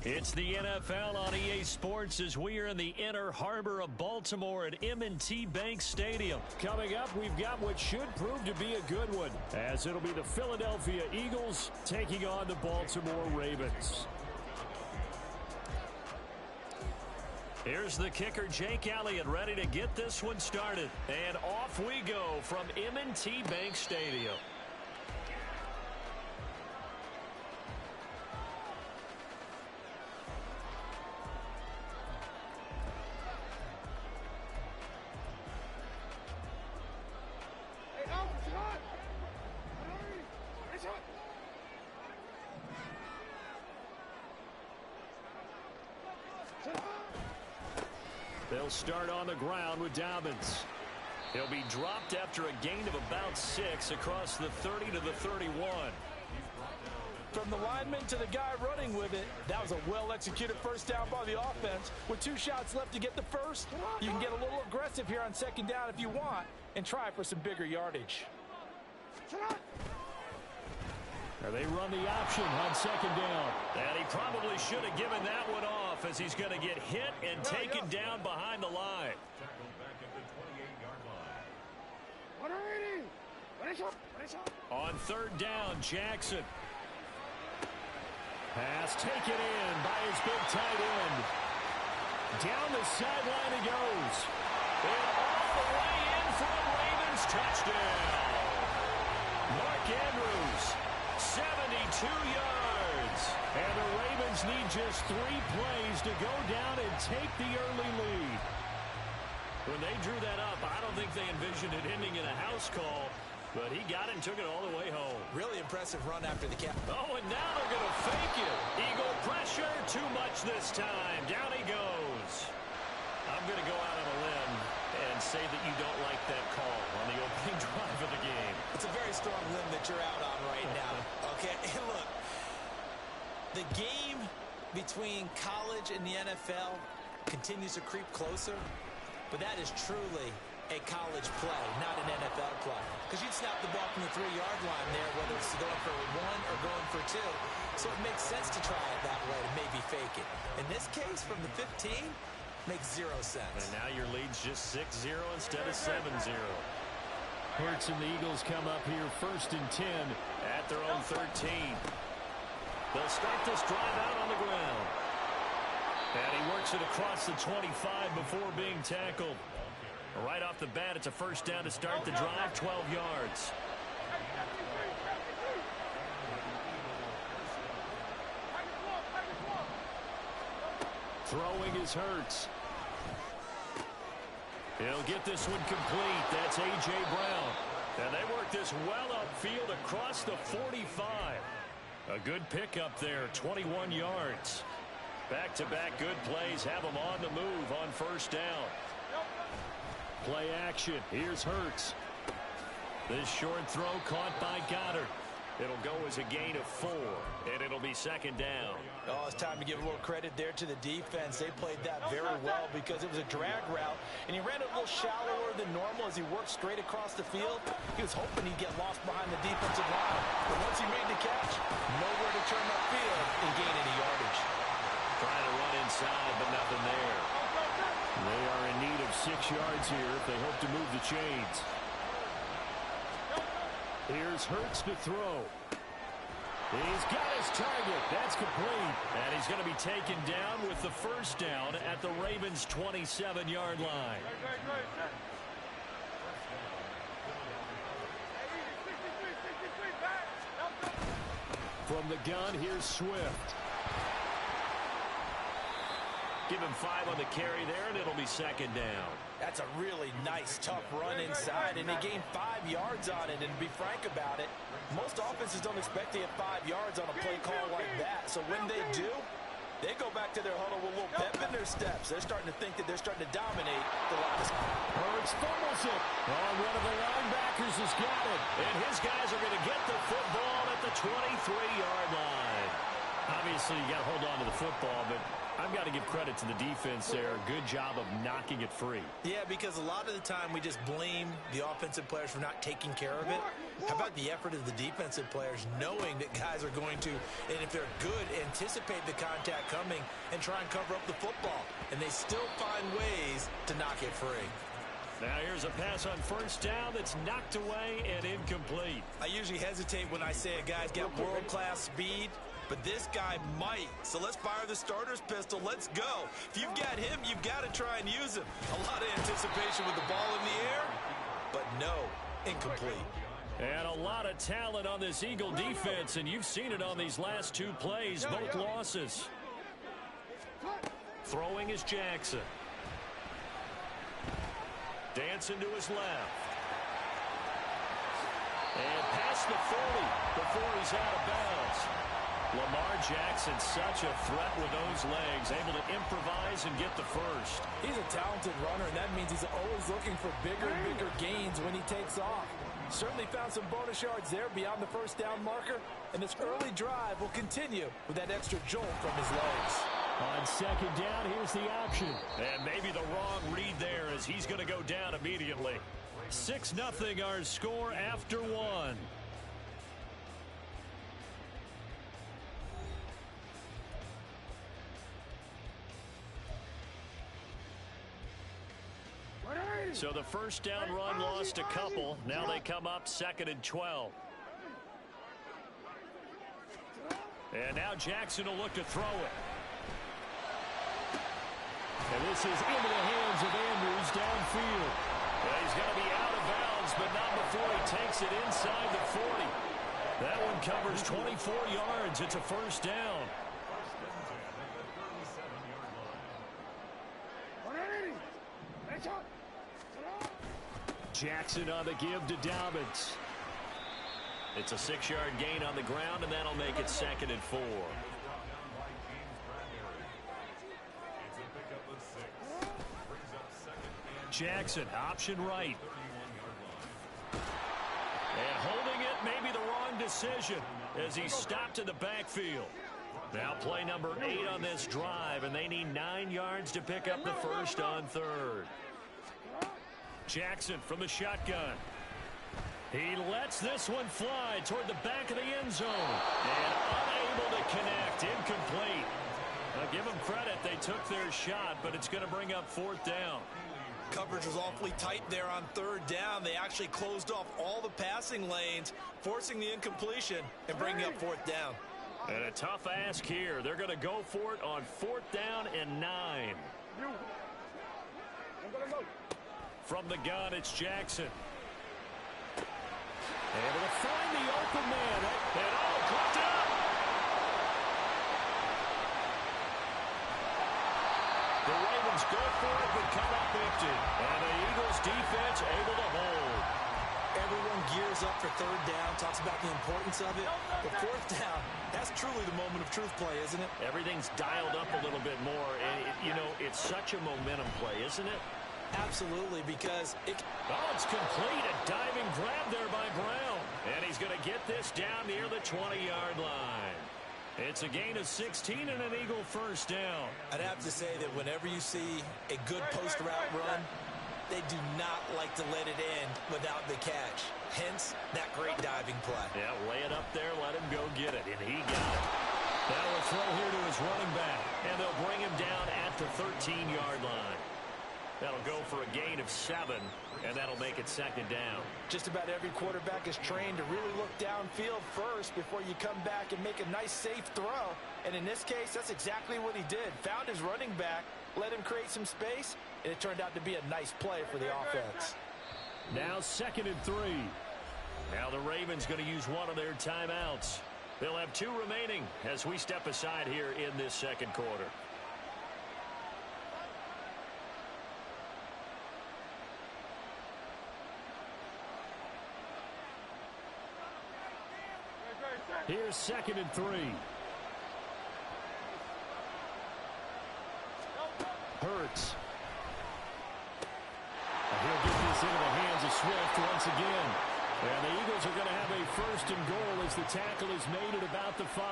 It's the NFL on EA Sports as we are in the inner harbor of Baltimore at M&T Bank Stadium. Coming up, we've got what should prove to be a good one, as it'll be the Philadelphia Eagles taking on the Baltimore Ravens. Here's the kicker, Jake Elliott, ready to get this one started. And off we go from M&T Bank Stadium. They'll start on the ground with Dobbins. He'll be dropped after a gain of about 6 across the 30 to the 31.
From the lineman to the guy running with it, that was a well-executed first down by the offense. With 2 shots left to get the first, you can get a little aggressive here on second down if you want and try for some bigger yardage.
They run the option on second down. And he probably should have given that one off as he's going to get hit and taken down behind the line. On third down, Jackson. Pass taken in by his big tight end. Down the sideline he goes. And all the way in for a Ravens touchdown. Mark Andrews, 72 yards. And the Ravens need just 3 plays to go down and take the early lead. When they drew that up, I don't think they envisioned it ending in a house call. But he got it and took it all the way home.
Really impressive run after the catch.
Oh, and now they're going to fake it. Eagle pressure, too much this time. Down he goes. I'm going to go out on a limb and say that you don't like that call on the opening drive of the game.
It's a very strong limb that you're out on right now. Okay, and look, the game between college and the NFL continues to creep closer, but that is truly a college play, not an NFL play. Because you'd snap the ball from the 3-yard line there, whether it's going for 1 or going for 2. So it makes sense to try it that way to maybe fake it. In this case, from the 15, makes 0 sense.
And now your lead's just 6-0 instead of 7-0.
Hurts and the Eagles come up here 1st and 10
at their own 13. They'll start this drive out on the ground. And he works it across the 25 before being tackled. Right off the bat, it's a first down to start the drive, 12 yards. Throwing is Hurts. He'll get this one complete. That's A.J. Brown. And they work this well upfield across the 45. A good pickup there, 21 yards. Back-to-back good plays have them on the move on first down. Play action. Here's Hurts. This short throw caught by Goddard. It'll go as a gain of 4, and it'll be second down.
Oh, it's time to give a little credit there to the defense. They played that very well because it was a drag route, and he ran it a little shallower than normal as he worked straight across the field. He was hoping he'd get lost behind the defensive line, but once he made the catch, nowhere to turn upfield and gain any yardage.
Trying to run inside, but nothing there.
They are in need of 6 yards here if they hope to move the chains. Here's Hurts to throw. He's got his target. That's complete.
And he's going to be taken down with the first down at the Ravens' 27-yard line.
From the gun, here's Swift.
Give him 5 on the carry there, and it'll be second down.
That's a really nice, tough run inside, and they gained 5 yards on it. And to be frank about it, most offenses don't expect to get 5 yards on a play call like that. So when they do, they go back to their huddle with a little pep in their steps. They're starting to think that they're starting to dominate the line.
Hurts fumbles it. Oh, one of the linebackers has got it.
And his guys are going to get the football at the 23-yard line. Obviously, you got to hold on to the football, but I've got to give credit to the defense there. Good job of knocking it free.
Yeah, because a lot of the time we just blame the offensive players for not taking care of it. How about the effort of the defensive players knowing that guys are going to, and if they're good, anticipate the contact coming and try and cover up the football. And they still find ways to knock it free.
Now here's a pass on first down that's knocked away and incomplete.
I usually hesitate when I say a guy's got world-class speed, but this guy might. So let's fire the starter's pistol. Let's go. If you've got him, you've got to try and use him. A lot of anticipation with the ball in the air, but no, incomplete.
And a lot of talent on this Eagle defense, and you've seen it on these last 2 plays, both losses. Throwing is Jackson. Dancing to his left. And past the 40 before he's out of bounds. Lamar Jackson, such a threat with those legs, able to improvise and get the first.
He's a talented runner, and that means he's always looking for bigger and bigger gains when he takes off. Certainly found some bonus yards there beyond the first down marker, and this early drive will continue with that extra jolt from his legs.
On second down, here's the option.
And maybe the wrong read there as he's going to go down immediately. 6-0 our score after 1. So the first down run lost a couple. Now they come up 2nd and 12. And now Jackson will look to throw it.
And this is into the hands of Andrews downfield.
Well, he's going to be out of bounds, but not before he takes it inside the 40. That one covers 24 yards. It's a first down.
Jackson on the give to Dobbins.
It's a 6-yard gain on the ground, and that'll make it 2nd and 4. Jackson, option right. And holding it may be the wrong decision as he stopped in the backfield. Now play number 8 on this drive, and they need 9 yards to pick up the first on 3rd. Jackson from the shotgun. He lets this one fly toward the back of the end zone. And unable to connect. Incomplete. Now give them credit. They took their shot, but it's going to bring up 4th down.
Coverage was awfully tight there on 3rd down. They actually closed off all the passing lanes, forcing the incompletion and bringing up 4th down.
And a tough ask here. They're going to go for it on 4th down and 9. From the gun, it's Jackson. Able to find the open man. And dropped it up. The Ravens go for it, but come up empty. And the Eagles defense able to hold.
Everyone gears up for 3rd down, talks about the importance of it. But 4th down, that's truly the moment of truth play, isn't it?
Everything's dialed up a little bit more. And, it's such a momentum play, isn't it?
Absolutely, because it's
complete. A diving grab there by Brown. And he's going to get this down near the 20-yard line. It's a gain of 16 and an Eagle 1st down.
I'd have to say that whenever you see a good post route run, they do not like to let it end without the catch. Hence, that great diving play.
Yeah, lay it up there, let him go get it, and he got it. Now a throw here to his running back, and they'll bring him down at the 13-yard line. That'll go for a gain of 7, and that'll make it 2nd down.
Just about every quarterback is trained to really look downfield first before you come back and make a nice, safe throw. And in this case, that's exactly what he did. Found his running back, let him create some space, and it turned out to be a nice play for the offense.
Now 2nd and 3. Now the Ravens going to use one of their timeouts. They'll have 2 remaining as we step aside here in this 2nd quarter. Here's 2nd and 3. Hurts. He'll get this into the hands of Swift once again. And the Eagles are going to have a 1st and goal as the tackle is made at about the 5.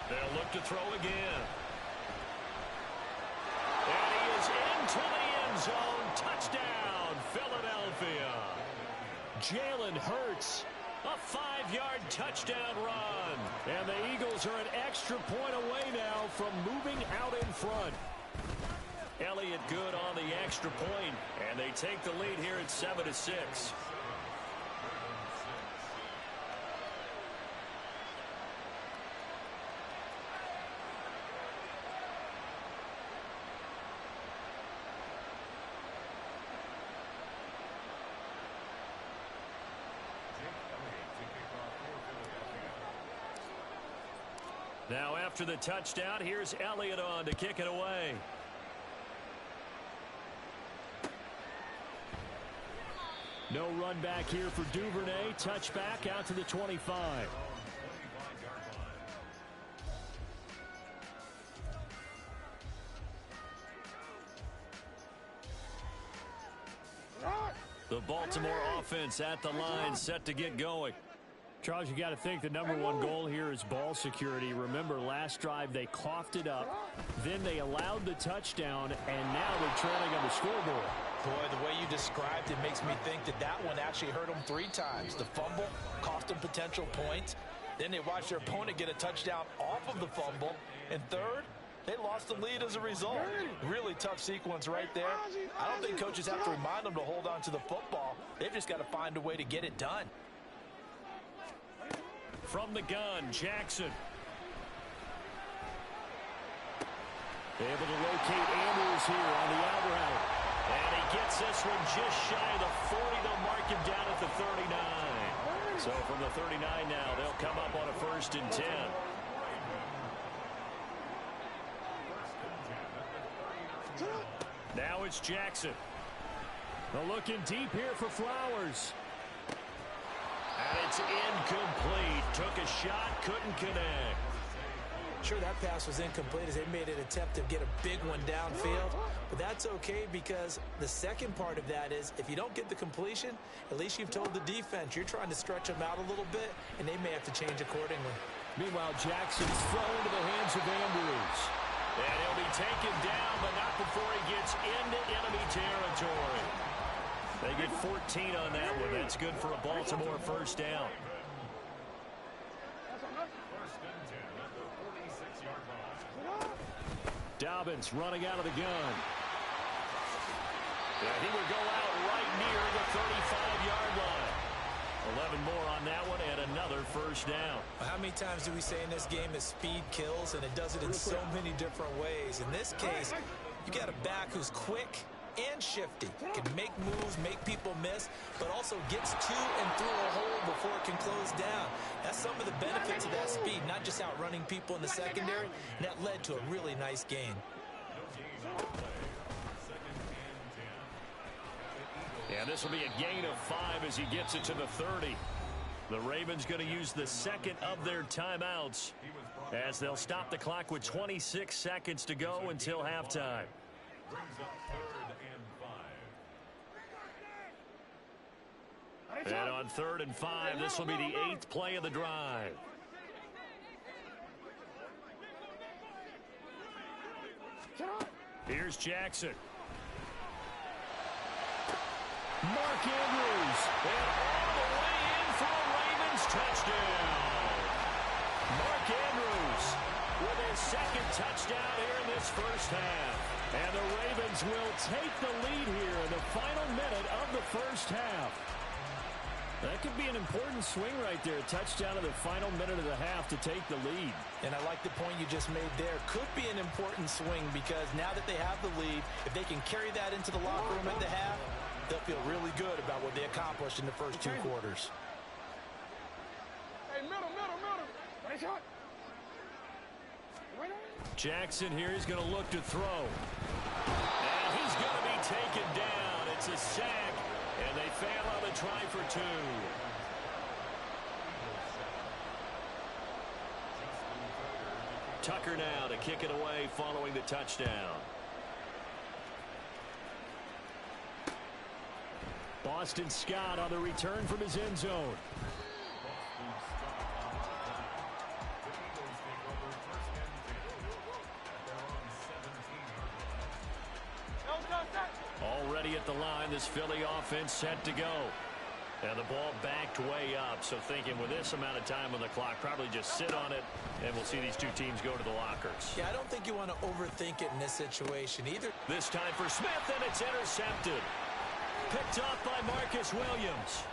They'll look to throw again. And he is into the end zone. Touchdown, Philadelphia. Jalen Hurts. A 5-yard touchdown run. And the Eagles are an extra point away now from moving out in front. Elliott good on the extra point, and they take the lead here at 7-6. Now after the touchdown, here's Elliott on to kick it away. No run back here for Duvernay. Touchback out to the 25. The Baltimore offense at the line, set to get going.
Charles, you got to think the #1 goal here is ball security. Remember, last drive they coughed it up, then they allowed the touchdown, and now they're trailing on the scoreboard.
Boy, the way you described it makes me think that that one actually hurt them 3 times. The fumble cost them potential points. Then they watched their opponent get a touchdown off of the fumble. And third, they lost the lead as a result. Really tough sequence right there. I don't think coaches have to remind them to hold on to the football. They've just got to find a way to get it done.
From the gun, Jackson. Able to locate Andrews here on the out route. And he gets this one just shy of the 40. They'll mark him down at the 39. So from the 39 now, they'll come up on a 1st and 10. Now it's Jackson.
They're looking deep here for Flowers.
And it's incomplete. Took a shot, couldn't connect.
Sure, that pass was incomplete as they made an attempt to get a big one downfield. But that's okay because the second part of that is if you don't get the completion, at least you've told the defense you're trying to stretch them out a little bit, and they may have to change accordingly.
Meanwhile, Jackson's thrown into the hands of Andrews.
And he'll be taken down, but not before he gets into enemy territory. They get 14 on that one. That's good for a Baltimore first down. Dobbins running out of the gun. And he would go out right near the 35-yard line. 11 more on that one and another first down.
Well, how many times do we say in this game that speed kills, and it does it in so many different ways? In this case, you got a back who's quick and shifty, can make moves, make people miss, but also gets to and through a hole before it can close down. That's some of the benefits of that speed, not just outrunning people in the secondary, and that led to a really nice gain.
And this will be a gain of 5 as he gets it to the 30. The Ravens going to use the second of their timeouts as they'll stop the clock with 26 seconds to go until halftime. And on 3rd and 5, this will be the 8th play of the drive. Here's Jackson. Mark Andrews, and all the way in for a Ravens touchdown. Mark Andrews with his second touchdown here in this first half. And the Ravens will take the lead here in the final minute of the first half. That could be an important swing right there. A touchdown in the final minute of the half to take the lead.
And I like the point you just made there. Could be an important swing because now that they have the lead, if they can carry that into the locker room at the half, they'll feel really good about what they accomplished in the first 2 quarters.
Hey, middle. Nice shot.
Jackson here is going to look to throw. And he's going to be taken down. It's a sack, and they fail on the try for 2. Tucker now to kick it away following the touchdown. Boston Scott on the return from his end zone. Already at the line, this Philly offense set to go. And the ball backed way up, so thinking with this amount of time on the clock, probably just sit on it, and we'll see these 2 teams go to the lockers.
Yeah, I don't think you want to overthink it in this situation either.
This time for Smith, and it's intercepted. Picked off by Marcus Williams.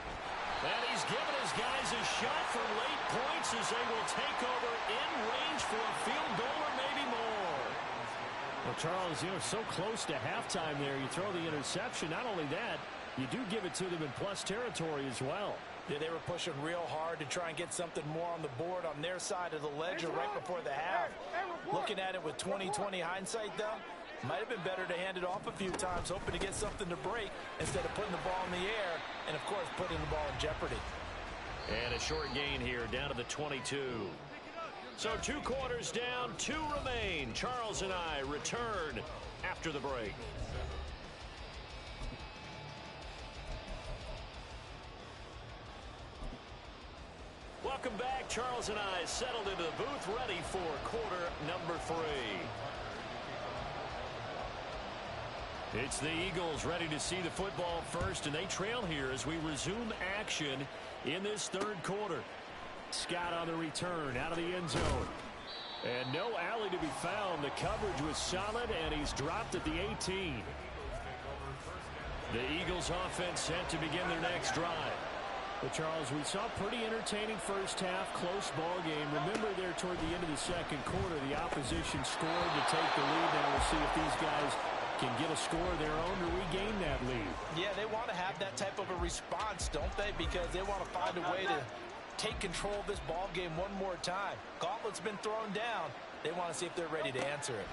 And he's given his guys a shot for late points as they will take over in range for a field goal or maybe more.
Well, Charles, so close to halftime there. You throw the interception. Not only that, you do give it to them in plus territory as well.
Yeah, they were pushing real hard to try and get something more on the board on their side of the ledger right before the half. Looking at it with 20/20 hindsight, though, might have been better to hand it off a few times, hoping to get something to break instead of putting the ball in the air and, of course, putting the ball in jeopardy.
And a short gain here down to the 22. So 2 quarters down, 2 remain. Charles and I return after the break. Welcome back. Charles and I settled into the booth, ready for quarter number 3. It's the Eagles ready to see the football first, and they trail here as we resume action in this 3rd quarter. Scott on the return out of the end zone. And no alley to be found. The coverage was solid, and he's dropped at the 18. The Eagles offense set to begin their next drive.
But, Charles, we saw pretty entertaining first half, close ball game. Remember there toward the end of the 2nd quarter, the opposition scored to take the lead. Now we'll see if these guys can get a score of their own to regain that lead.
Yeah, they want to have that type of a response, don't they? Because they want to find a way to take control of this ball game one more time. Gauntlet's been thrown down. They want to see if they're ready to answer it.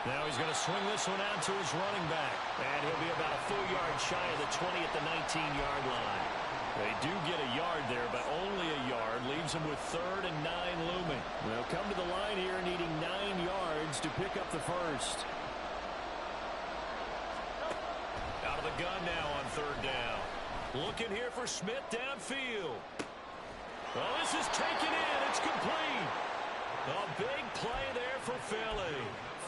Now he's going to swing this one out to his running back. And he'll be about a full yard shy of the 20 at the 19-yard line. They do get a yard there, but only a yard. Leaves them with 3rd and 9 looming.
They'll come to the line here needing 9 yards to pick up the first.
Out of the gun now on 3rd down. Looking here for Smith downfield. Well, this is taken in. It's complete. A big play there for Philly.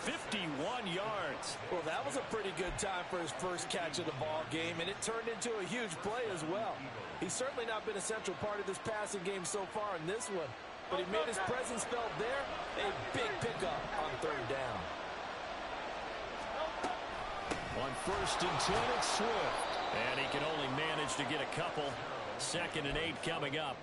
51 yards.
Well, that was a pretty good time for his first catch of the ball game, and it turned into a huge play as well. He's certainly not been a central part of this passing game so far in this one, but he made his presence felt there. A big pickup on third down.
On 1st and 10, it's Swift. And he can only manage to get a couple. 2nd and 8 coming up.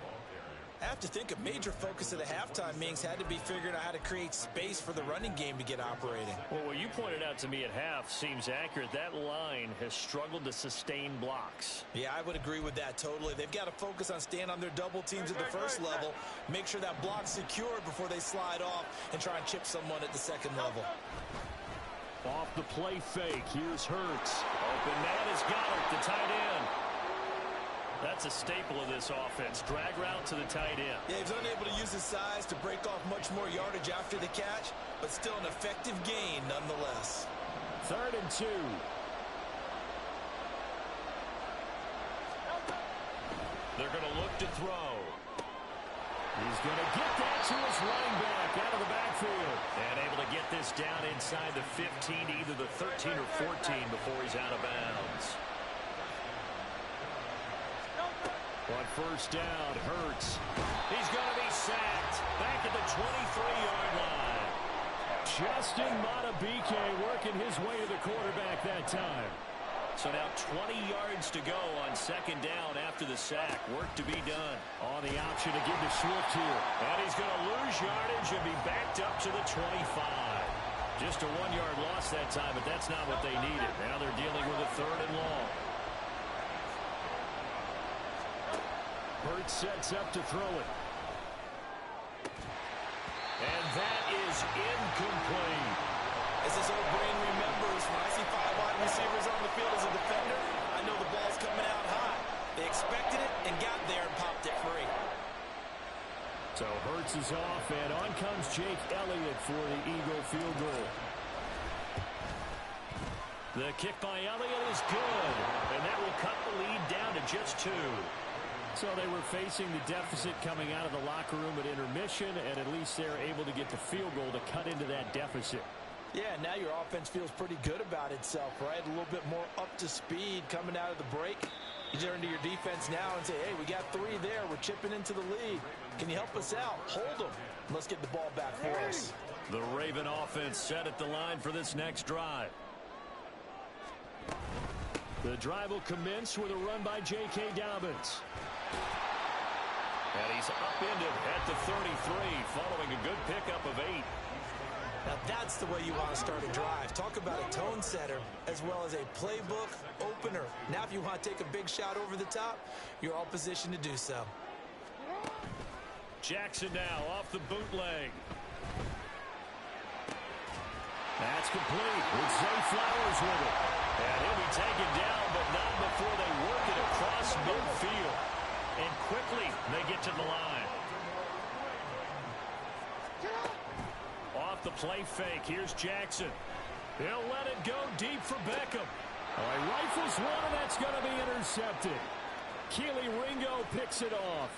I have to think a major focus of the halftime meetings had to be figuring out how to create space for the running game to get operating.
Well, what you pointed out to me at half seems accurate. That line has struggled to sustain blocks.
Yeah, I would agree with that totally. They've got to focus on staying on their double teams at the first level, make sure that block's secured before they slide off and try and chip someone at the second level.
Off the play fake, here's Hurts. Open man has got it, the tight end. That's a staple of this offense. Drag route to the tight end.
Yeah, he's unable to use his size to break off much more yardage after the catch, but still an effective gain nonetheless.
3rd and 2. They're going to look to throw. He's going to get that to his running back out of the backfield. And able to get this down inside the 15, either the 13 or 14 before he's out of bounds. On 1st down, Hurts. He's going to be sacked. Back at the 23-yard line. Justin Madubuike working his way to the quarterback that time. So now 20 yards to go on 2nd down after the sack. Work to be done. On the option to give to Swift here. And he's going to lose yardage and be backed up to the 25. Just a 1-yard loss that time, but that's not what they needed. Now they're dealing with a 3rd and long. Hurts sets up to throw it. And that is incomplete.
As his old brain remembers, when I see 5 wide receivers on the field as a defender, I know the ball's coming out high. They expected it and got there and popped it free.
So Hurts is off, and on comes Jake Elliott for the Eagle field goal. The kick by Elliott is good, and that will cut the lead down to just 2. So they were facing the deficit coming out of the locker room at intermission, and at least they're able to get the field goal to cut into that deficit.
Yeah, now your offense feels pretty good about itself, right? A little bit more up to speed coming out of the break. You turn to your defense now and say, hey, we got 3 there. We're chipping into the lead. Can you help us out? Hold them. Let's get the ball back for us.
The Raven offense set at the line for this next drive. The drive will commence with a run by J.K. Dobbins. And he's upended at the 33, following a good pickup of 8.
Now that's the way you want to start a drive. Talk about a tone setter as well as a playbook opener. Now if you want to take a big shot over the top, you're all positioned to do so.
Jackson now off the bootleg. That's complete with Zay Flowers with it. And he'll be taken down, but not before they work it across midfield. And quickly they get to the line. Off the play fake, here's Jackson. He'll let it go deep for Beckham. All right, rifles one, and that's going to be intercepted. Keely Ringo picks it off.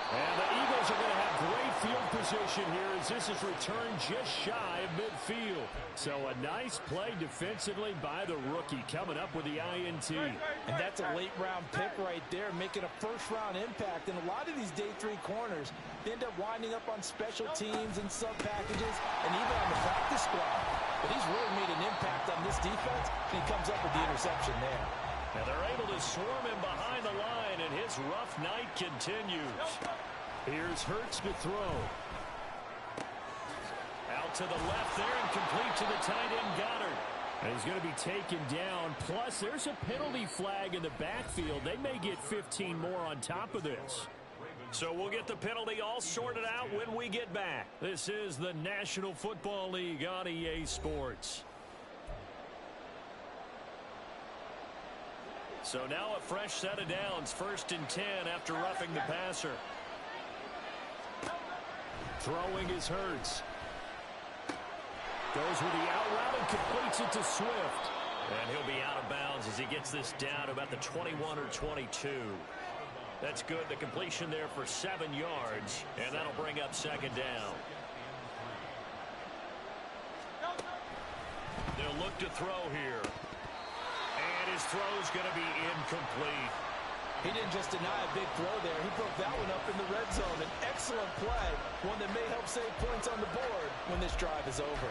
And the Eagles are going to have great field position here as this is returned just shy of midfield. So a nice play defensively by the rookie coming up with the INT.
And that's a late-round pick right there, making a first-round impact. And a lot of these day 3 corners, they end up winding up on special teams and sub-packages and even on the practice squad. But he's really made an impact on this defense, and he comes up with the interception there.
And they're able to swarm him behind the line, and his rough night continues. Here's Hurts to throw. Out to the left there and complete to the tight end Goddard. And he's going to be taken down. Plus, there's a penalty flag in the backfield. They may get 15 more on top of this. So we'll get the penalty all sorted out when we get back. This is the National Football League on EA Sports. So now a fresh set of downs, 1st and 10 after roughing the passer. Throwing is Hurts. Goes with the out route and completes it to Swift. And he'll be out of bounds as he gets this down to about the 21 or 22. That's good. The completion there for 7 yards, and that'll bring up second down. They'll look to throw here. And his throw's going to be incomplete.
He didn't just deny a big throw there. He broke that one up in the red zone. An excellent play, one that may help save points on the board when this drive is over.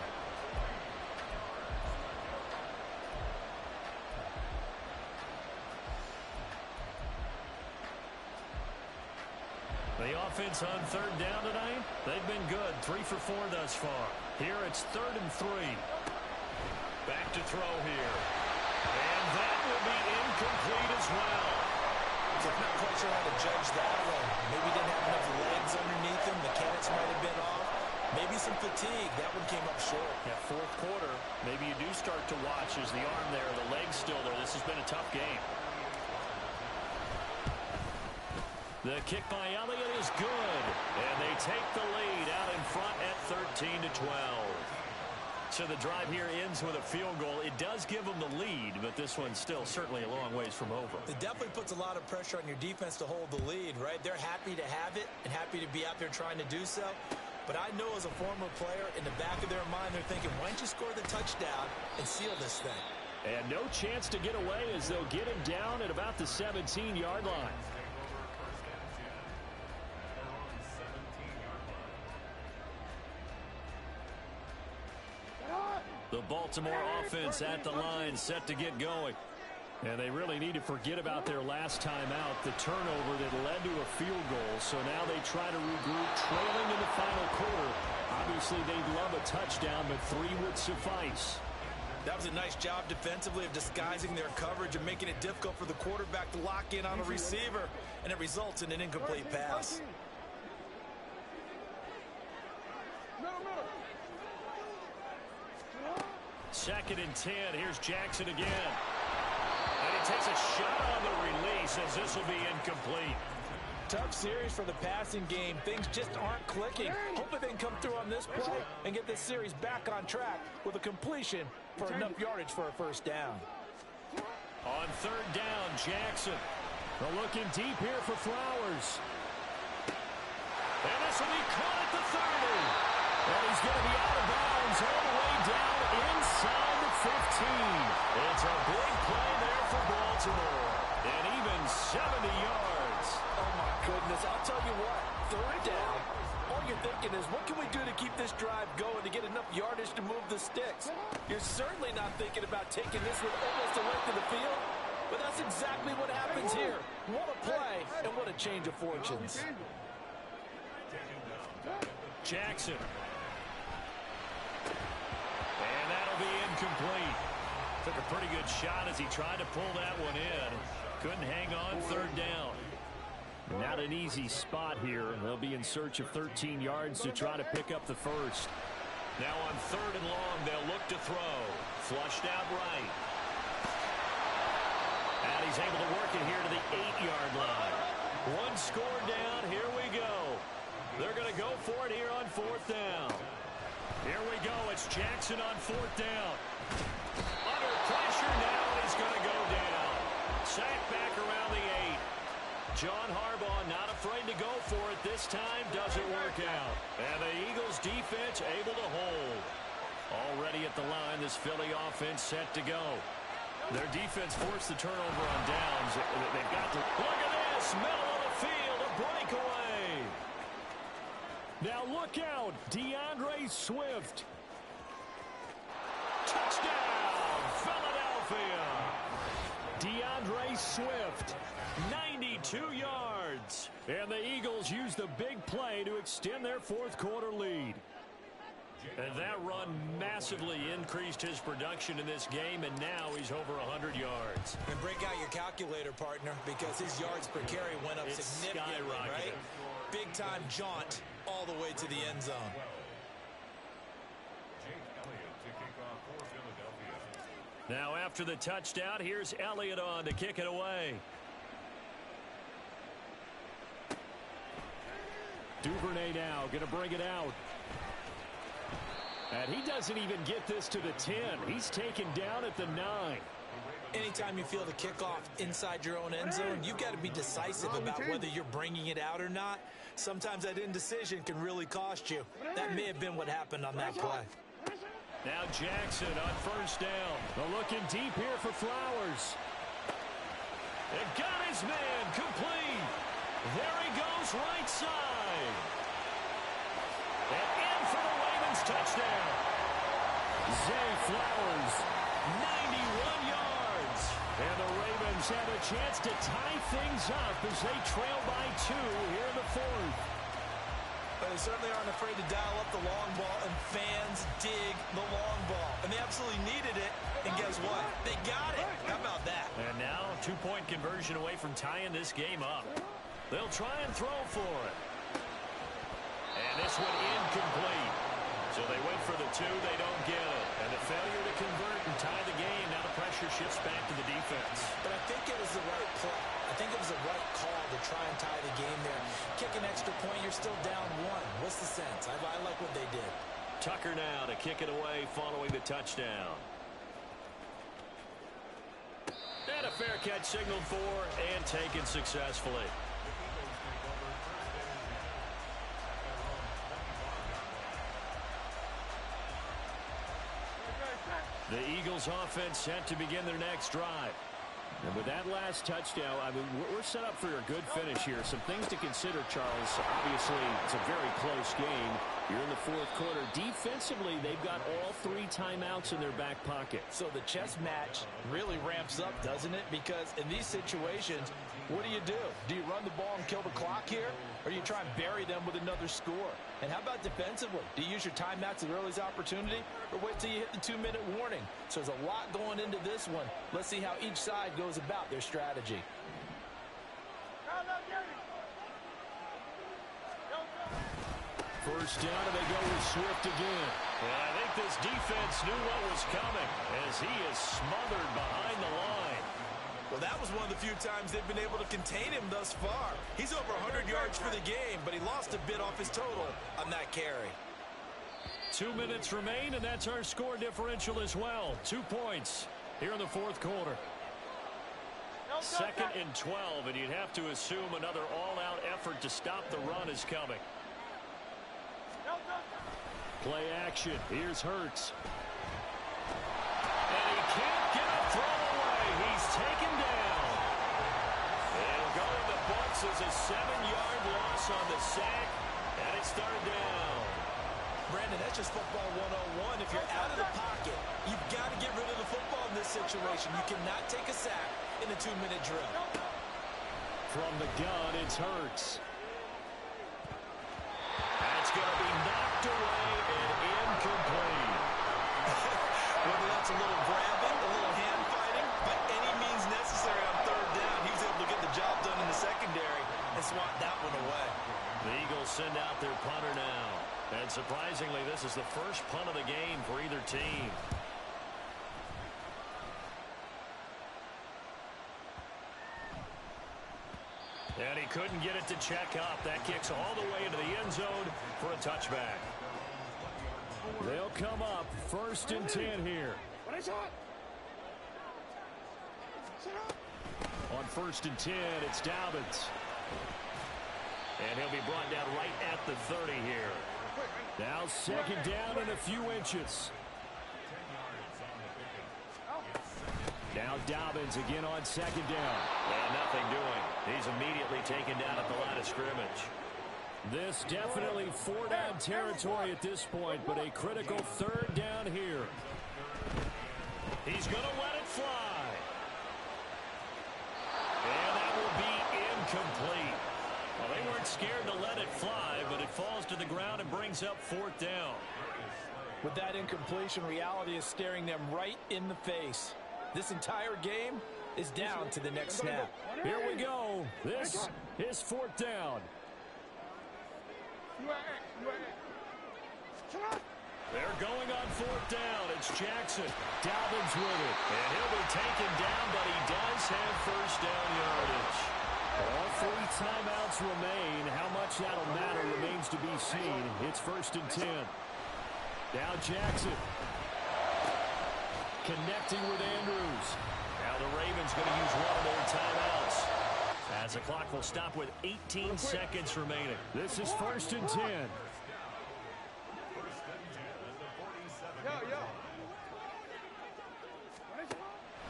The offense on third down tonight, they've been good. 3 for 4 thus far. Here it's 3rd and 3. Back to throw here. And that will be incomplete as well.
So I'm not quite sure how to judge that one. Maybe didn't have enough legs underneath him. Mechanics might have been off. Maybe some fatigue. That one came up short.
Yeah, fourth quarter, maybe you do start to watch as the arm there, the leg's still there. This has been a tough game.
The kick by Elliott is good. And they take the lead out in front at 13-12. So the drive here ends with a field goal. It does give them the lead, but this one's still certainly a long ways from over.
It definitely puts a lot of pressure on your defense to hold the lead, right? They're happy to have it and happy to be out there trying to do so. But I know as a former player, in the back of their mind, they're thinking, why don't you score the touchdown and seal this thing?
And no chance to get away as they'll get him down at about the 17-yard line. The Baltimore offense at the line, set to get going. And they really need to forget about their last time out, the turnover that led to a field goal. So now they try to regroup, trailing in the final quarter. Obviously, they'd love a touchdown, but 3 would suffice.
That was a nice job defensively of disguising their coverage and making it difficult for the quarterback to lock in on a receiver, and it results in an incomplete pass.
Second and 10. Here's Jackson again. And he takes a shot on the release as this will be incomplete.
Tough series for the passing game. Things just aren't clicking. Hoping they can come through on this play and get this series back on track with a completion for enough yardage for a first down.
On third down, Jackson. They're looking deep here for Flowers. And this will be caught at the 30. And he's going to be out of bounds all the way down inside the 15. It's a big play there for Baltimore. And even 70 yards.
Oh, my goodness. I'll tell you what. Third down. All you're thinking is, what can we do to keep this drive going to get enough yardage to move the sticks? You're certainly not thinking about taking this with almost the length of the field. But that's exactly what happens here. What a play and what a change of fortunes.
Jackson. And that'll be incomplete. Took a pretty good shot as he tried to pull that one in. Couldn't hang on third down.
Not an easy spot here. They'll be in search of 13 yards to try to pick up the first.
Now on third and long, they'll look to throw. Flushed out right. And he's able to work it here to the 8-yard line. One score down. Here we go. They're going to go for it here on fourth down. Here we go. It's Jackson on fourth down. Under pressure now. He's going to go down. Sack back around the 8. John Harbaugh not afraid to go for it this time. Doesn't work out. And the Eagles defense able to hold. Already at the line, this Philly offense set to go. Their defense forced the turnover on downs. They've got to... Look at this. Middle of the field. A breakaway. Now look out. DeAndre Swift. Touchdown. Philadelphia. DeAndre Swift. 92 yards. And the Eagles use the big play to extend their fourth quarter lead. And that run massively increased his production in this game, and now he's over 100 yards.
And break out your calculator, partner, because his yards per carry went up significantly, right? Big-time jaunt all the way to the end zone.
Now after the touchdown, here's Elliott on to kick it away. Duvernay now going to bring it out. And he doesn't even get this to the 10. He's taken down at the 9.
Anytime you feel the kickoff inside your own end zone, you've got to be decisive about whether you're bringing it out or not. Sometimes that indecision can really cost you. That may have been what happened on that play.
Now Jackson on first down. Looking deep here for Flowers. It got his man complete. There he goes right side. And in for the Ravens touchdown. Zay Flowers, 91 yards. And the Ravens have a chance to tie things up as they trail by 2 here in the fourth.
But they certainly aren't afraid to dial up the long ball, and fans dig the long ball. And they absolutely needed it, and guess what? They got it. How about that?
And now, 2-point conversion away from tying this game up. They'll try and throw for it. And this one incomplete. So they went for the 2, they don't get it. And the failure to convert and tie the game, now the pressure shifts back to the defense.
But I think it was the right play. I think it was the right call to try and tie the game there. Kick an extra point, you're still down 1. What's the sense? I like what they did.
Tucker now to kick it away following the touchdown. And a fair catch signaled for and taken successfully. The Eagles offense set to begin their next drive. And with that last touchdown, I mean, we're set up for a good finish here. Some things to consider, Charles. Obviously, it's a very close game. You're in the fourth quarter. Defensively, they've got all 3 timeouts in their back pocket.
So the chess match really ramps up, doesn't it? Because in these situations, what do? Do you run the ball and kill the clock here? Or do you try and bury them with another score? And how about defensively? Do you use your timeouts at earliest opportunity? Or wait till you hit the 2-minute warning? So there's a lot going into this one. Let's see how each side goes about their strategy.
First down, and they go with Swift again. And I think this defense knew what was coming as he is smothered behind the line.
Well, that was one of the few times they've been able to contain him thus far. He's over 100 yards for the game, but he lost a bit off his total on that carry.
2 minutes remain, and that's our score differential as well. 2 points here in the fourth quarter. 2nd and 12, and you'd have to assume another all-out effort to stop the run is coming. Play action. Here's Hurts. And he can't get a throw away. He's taken down. It'll go in the books as a 7-yard loss on the sack, and it's 3rd down.
Brandon, that's just football 101. If you're out of the pocket, you've got to get rid of the football in this situation. You cannot take a sack in a 2-minute drill.
From the gun, it's Hurts. That's going to be knocked away and incomplete.
Whether that's a little grabbing, a little hand fighting, by any means necessary on 3rd down, he was able to get the job done in the secondary and swat that one away.
The Eagles send out their punter now. And surprisingly, this is the first punt of the game for either team. And he couldn't get it to check up. That kicks all the way into the end zone for a touchback. They'll come up 1st and 10 here. On 1st and 10, it's Dobbins. And he'll be brought down right at the 30 here. Now 2nd down and a few inches. Now Dobbins again on 2nd down. And nothing doing. He's immediately taken down at the line of scrimmage. This definitely 4-down territory at this point, but a critical 3rd down here. He's going to let it fly. And that will be incomplete. Well, they weren't scared to let it fly, but it falls to the ground and brings up 4th down.
With that incompletion, reality is staring them right in the face. This entire game is down to the next snap.
Here we go. This is 4th down. They're going on 4th down. It's Jackson. Dobbins with it. And he'll be taken down, but he does have 1st down yardage. All 3 timeouts remain. How much that'll matter remains to be seen. It's 1st and 10. Now Jackson. Connecting with Andrews. Now
the Ravens going to use one of their timeouts. As the clock will stop with 18 seconds remaining.
This is 1st and 10.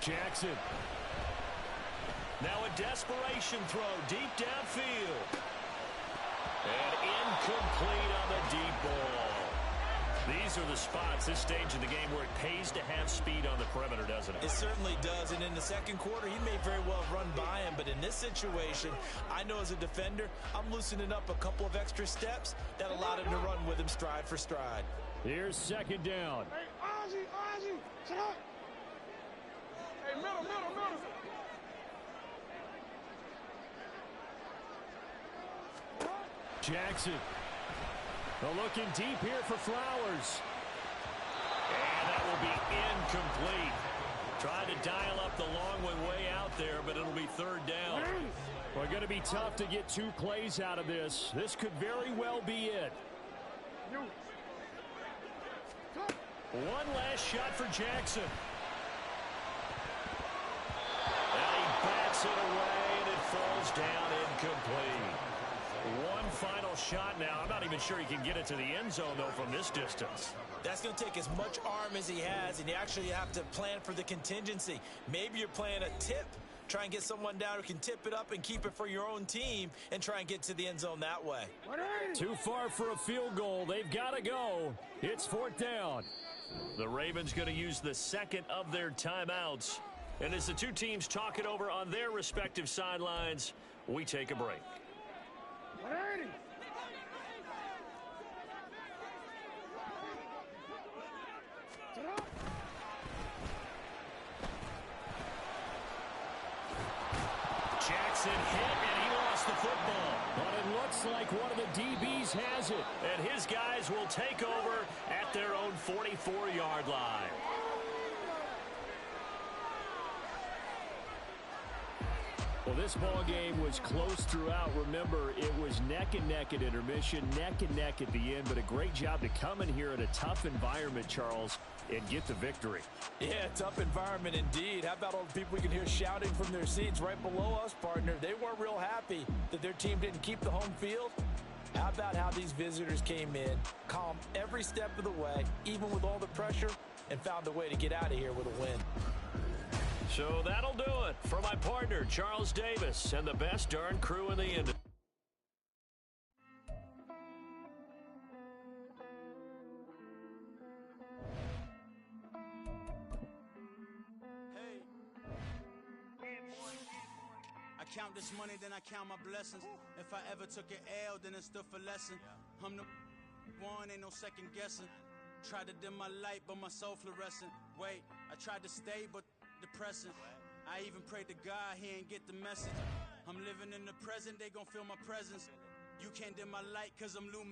Jackson.
Now a desperation throw deep downfield. And incomplete on the deep ball. These are the spots, this stage of the game, where it pays to have speed on the perimeter, doesn't it?
It certainly does, and in the second quarter, he may very well run by him, but in this situation, I know as a defender, I'm loosening up a couple of extra steps that allowed him to run with him stride for stride.
Here's 2nd down.
Hey, Ozzy, shut up. Hey, middle.
Jackson. Looking deep here for Flowers.
And that will be incomplete. Tried to dial up the long way out there, but it'll be 3rd down.
Well, going to be tough to get 2 plays out of this. This could very well be it.
One last shot for Jackson. And he bats it away, and it falls down incomplete. One final shot now. I'm not even sure he can get it to the end zone, though, from this distance.
That's going to take as much arm as he has, and you actually have to plan for the contingency. Maybe you're playing a tip. Try and get someone down who can tip it up and keep it for your own team and try and get to the end zone that way.
Too far for a field goal. They've got to go. It's 4th down.
The Ravens going to use the 2nd of their timeouts. And as the two teams talk it over on their respective sidelines, we take a break. Jackson hit, and he lost the football.
But it looks like one of the DBs has it.
And his guys will take over at their own 44-yard line.
Well, this ball game was close throughout. Remember, it was neck and neck at intermission, neck and neck at the end, but a great job to come in here in a tough environment, Charles, and get the victory.
Yeah, tough environment indeed. How about all the people we can hear shouting from their seats right below us, partner? They weren't real happy that their team didn't keep the home field. How about how these visitors came in, calm every step of the way, even with all the pressure, and found a way to get out of here with a win.
So that'll do it for my partner, Charles Davis, and the best darn crew in the industry.
I count this money, then I count my blessings. If I ever took an L, then it stood for lesson. I'm the one, ain't no second guessing. Tried to dim my light, but my soul fluorescent. Wait, I tried to stay, but depressing. I even prayed to God, he ain't get the message. I'm living in the present, they gon' feel my presence. You can't dim my light, cause I'm luminous.